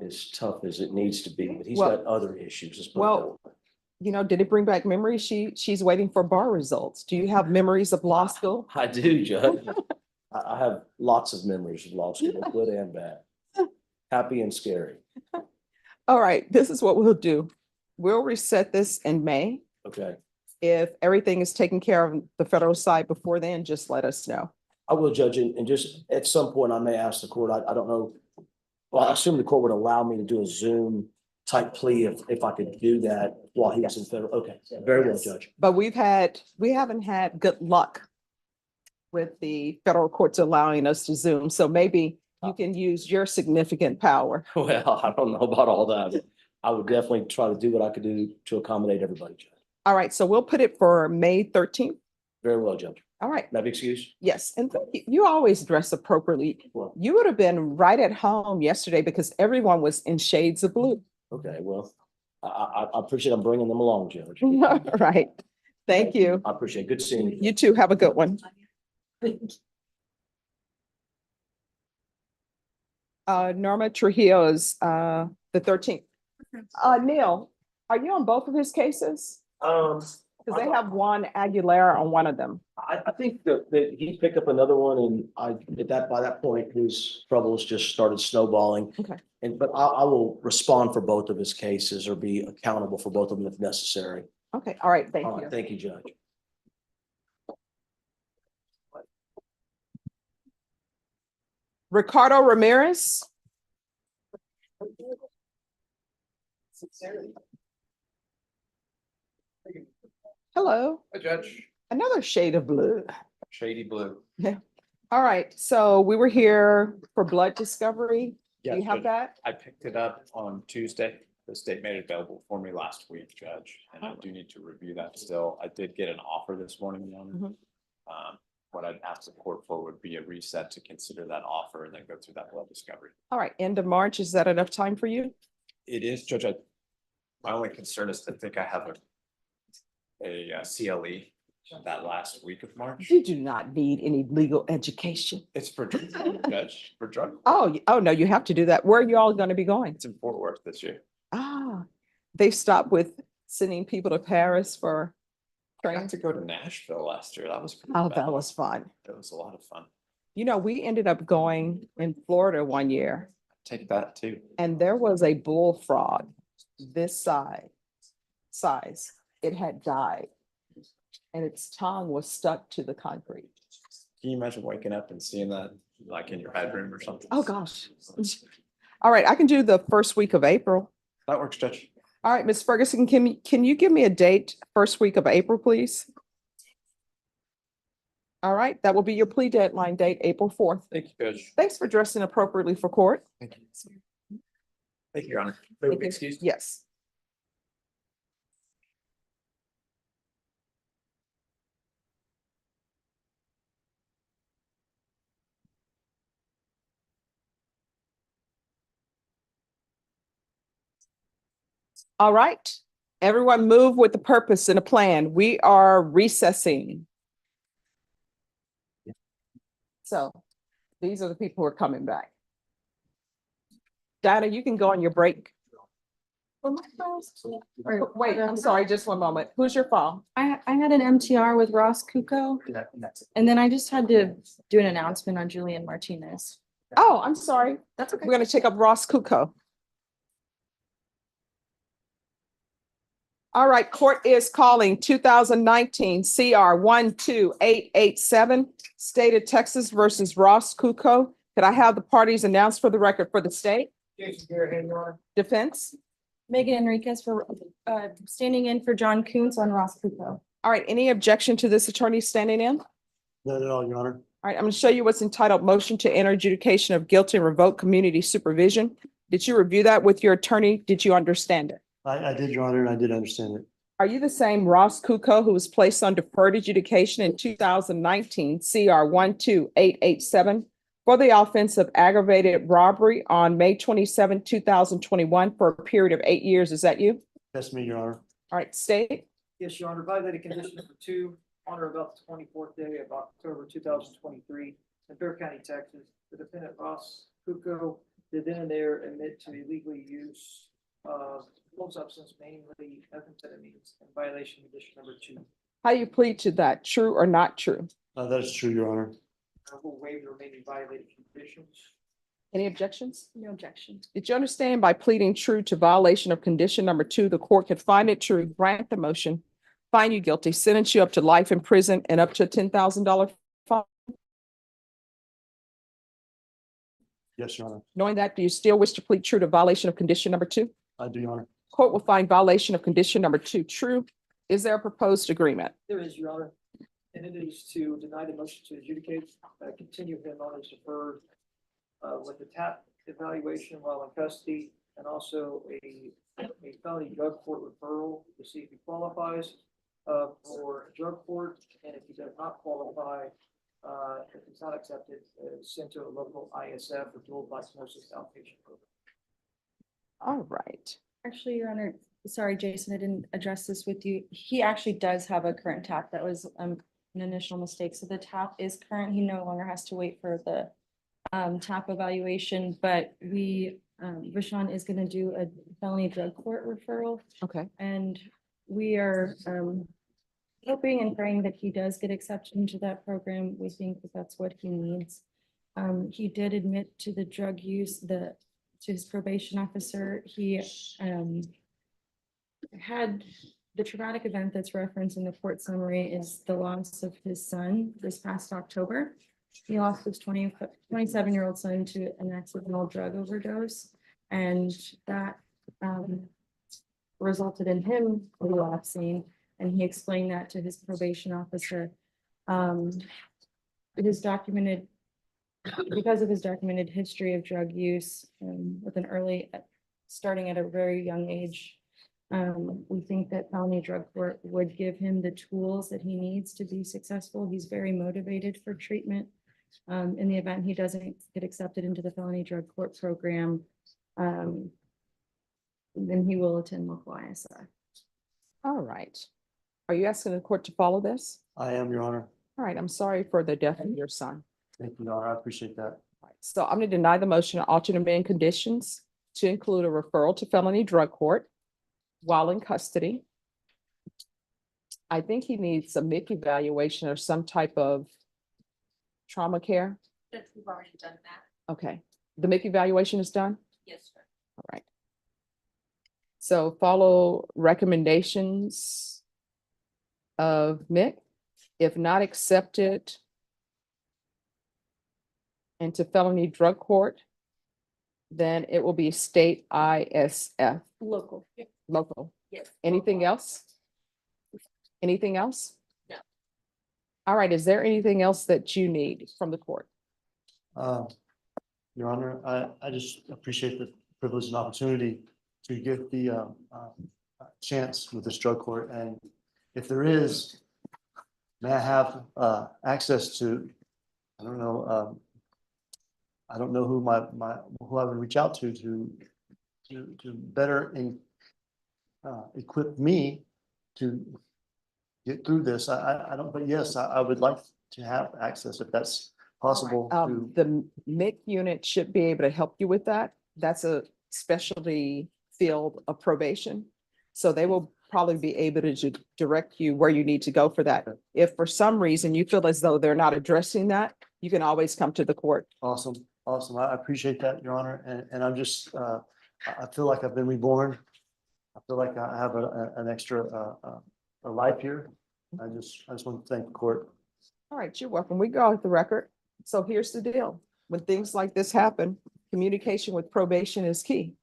as tough as it needs to be, but he's got other issues. Let's put it that way. Well, you know, did it bring back memories? She's waiting for bar results. Do you have memories of law school? I do, Judge. I have lots of memories of law school, good and bad, happy and scary. All right, this is what we'll do. We'll reset this in May. Okay, If everything is taken care of on the federal side before then, just let us know. I will, Judge, and just at some point I may ask the court, I don't know. Well, I assume the court would allow me to do a Zoom type plea if I could do that while he was in federal. Okay, very well, Judge. But we haven't had good luck with the federal courts allowing us to Zoom. So maybe you can use your significant power. Well, I don't know about all that, but I would definitely try to do what I could do to accommodate everybody, Judge. All right, so we'll put it for May 13th. Very well, Judge. All right. May I be excused? Yes, and you always dress appropriately. You would have been right at home yesterday because everyone was in shades of blue. Okay, well, I appreciate I'm bringing them along, Judge. All right. Thank you. I appreciate it. Good seeing you. You too. Have a good one. Norma Trujillo is the 13th. Neil, are you on both of his cases? Because they have one Aguilera on one of them. I think that he picked up another one, and by that point, his troubles just started snowballing. Okay. But I will respond for both of his cases or be accountable for both of them if necessary. Okay, all right, thank All you. right, thank you, Judge. Ricardo Ramirez. Hello. Hi, Judge. Another shade of blue. Shady blue. Yeah. All right, so we were here for blood discovery. Do Yeah, you have Judge. that? I picked it up on Tuesday. The state made it available for me last week, Judge, and I do need to review that still. I did get an offer this morning, Your Honor. What I'd ask the court for would be a reset to consider that offer and then go through that blood discovery. All right, end of March, is that enough time for you? It is, Judge. My only concern is to think I have a CLE that last week of March. You do not need any legal education. It's for Judge, for drug. Oh, no, you have to do that. Where are you all going to be going? It's in Fort Worth this year. They stopped with sending people to Paris for I training. got to go to Nashville last year. That was pretty Oh, bad. that was fun. It was a lot of fun. You know, we ended up going in Florida one year Take that too. and there was a bullfrog this size. It had died and its tongue was stuck to the concrete. Can you imagine waking up and seeing that like in your bedroom or something? Oh, gosh. All right, I can do the first week of April. That works, Judge. All right, Ms. Ferguson, can you give me a date, first week of April, please? All right, that will be your plea deadline date, April 4th. Thank you, Judge. Thanks for dressing appropriately for court. Thank you. Thank you, Your Honor. Thank you. Excuse. Yes. All right, everyone move with a purpose and a plan. We are recessing. So these are the people who are coming back. Dinah, you can go on your break. Wait, I'm sorry, just one moment. Who's your file? I had an MTR with Ross Kuko, and then I just had to do an announcement on Julian Martinez. Oh, I'm sorry. That's okay. We're going to take up Ross Kuko. All right, court is calling 2019 CR 12887, State of Texas versus Ross Kuko. Could I have the parties announced for the record for the state? Jason Garrett, Your Honor. Defense? Megan Enriquez for standing in for John Kuntz on Ross Kuko. All right, any objection to this attorney standing in? None at all, Your Honor. All right, I'm going to show you what's entitled Motion to Enter Adjudication of Guilt and Revoke Community Supervision. Did you review that with your attorney? Did you understand it? I did, Your Honor, and I did understand it. Are you the same Ross Kuko who was placed on deferred adjudication in 2019 CR 12887 for the offense of aggravated robbery on May 27, 2021 for a period of 8 years? Is that you? That's me, Your Honor. All right, state. Yes, Your Honor, violated condition number 2, on or about the 24th day of October 2023 in Thur County, Texas. The defendant Ross Kuko did then and there admit to illegally use of controlled substance, mainly methamphetamines, in violation of condition number 2. How you plead to that? True or not true? That is true, Your Honor. I will waive the remaining violated conditions. Any objections? No objection. Did you understand by pleading true to violation of condition number 2, the court could find it true, grant the motion, find you guilty, sentence you up to life in prison and up to a $10,000 fine? Yes, Your Honor. Knowing that, do you still wish to plead true to violation of condition number 2? I do, Your Honor. Court will find violation of condition number 2 true. Is there a proposed agreement? There is, Your Honor, and it is to deny the motion to adjudicate, continue him on his deferred with the TAP evaluation while in custody, and also a felony drug court referral to see if he qualifies for drug court, and if he does not qualify, if it's not accepted, sent to a local ISF or dual diagnosis outpatient program. All right. Actually, Your Honor, sorry, Jason, I didn't address this with you. He actually does have a current TAP. That was an initial mistake. So the TAP is current. He no longer has to wait for the TAP evaluation, but Rashawn is gonna do a felony drug court referral. Okay. And we are hoping and praying that he does get accepted into that program. We think that that's what he needs. He did admit to the drug use, to his probation officer. He had the traumatic event that's referenced in the court summary is the loss of his son this past October. He lost his 27-year-old son to an accidental drug overdose, and that resulted in him relapsing. And he explained that to his probation officer. Because of his documented history of drug use with starting at a very young age, we think that felony drug court would give him the tools that he needs to be successful. He's very motivated for treatment. In the event he doesn't get accepted into the felony drug court program, then he will attend local ISF. All right. Are you asking the court to follow this? I am, Your Honor. All right. I'm sorry for the death of your son. Thank you, Your Honor. I appreciate that. So I'm going to deny the motion on alternate amendment conditions to include a referral to felony drug court while in custody. I think he needs a MIC evaluation or some type of trauma care. That we've already done that. Okay. The MIC evaluation is done? Yes, sir. All right. So follow recommendations of MIC. If not accepted into felony drug court, then it will be state ISF. Local. Local. Yes. Anything else? Anything else? No. All right. Is there anything else that you need from the court? Your Honor, I just appreciate the privilege and opportunity to get the chance with this drug court. And if there is, may I have access to, I don't know who who I would reach out to better equip me to get through this. I don't, but yes, I would like to have access if that's possible. The MIC unit should be able to help you with that. That's a specialty field of probation. So they will probably be able to direct you where you need to go for that. If for some reason you feel as though they're not addressing that, you can always come to the court. Awesome. Awesome. I appreciate that, Your Honor. And I'm just, I feel like I've been reborn. I feel like I have an extra a life here. I just want to thank the court. All right, you're welcome. We go off the record. So here's the deal. When things like this happen, communication with probation is key.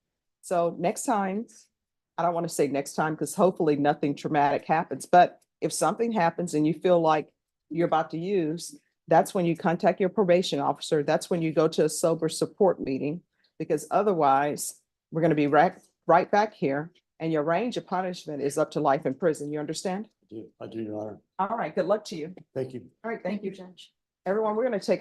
So next time, I don't want to say next time because hopefully nothing traumatic happens, but if something happens and you feel like you're about to use, that's when you contact your probation officer. That's when you go to a sober support meeting, because otherwise we're going to be right back here And your range of punishment is up to life in prison. You understand? I do, Your Honor. All right, good luck to you. Thank you. All right, thank you. Judge. Everyone, we're going to take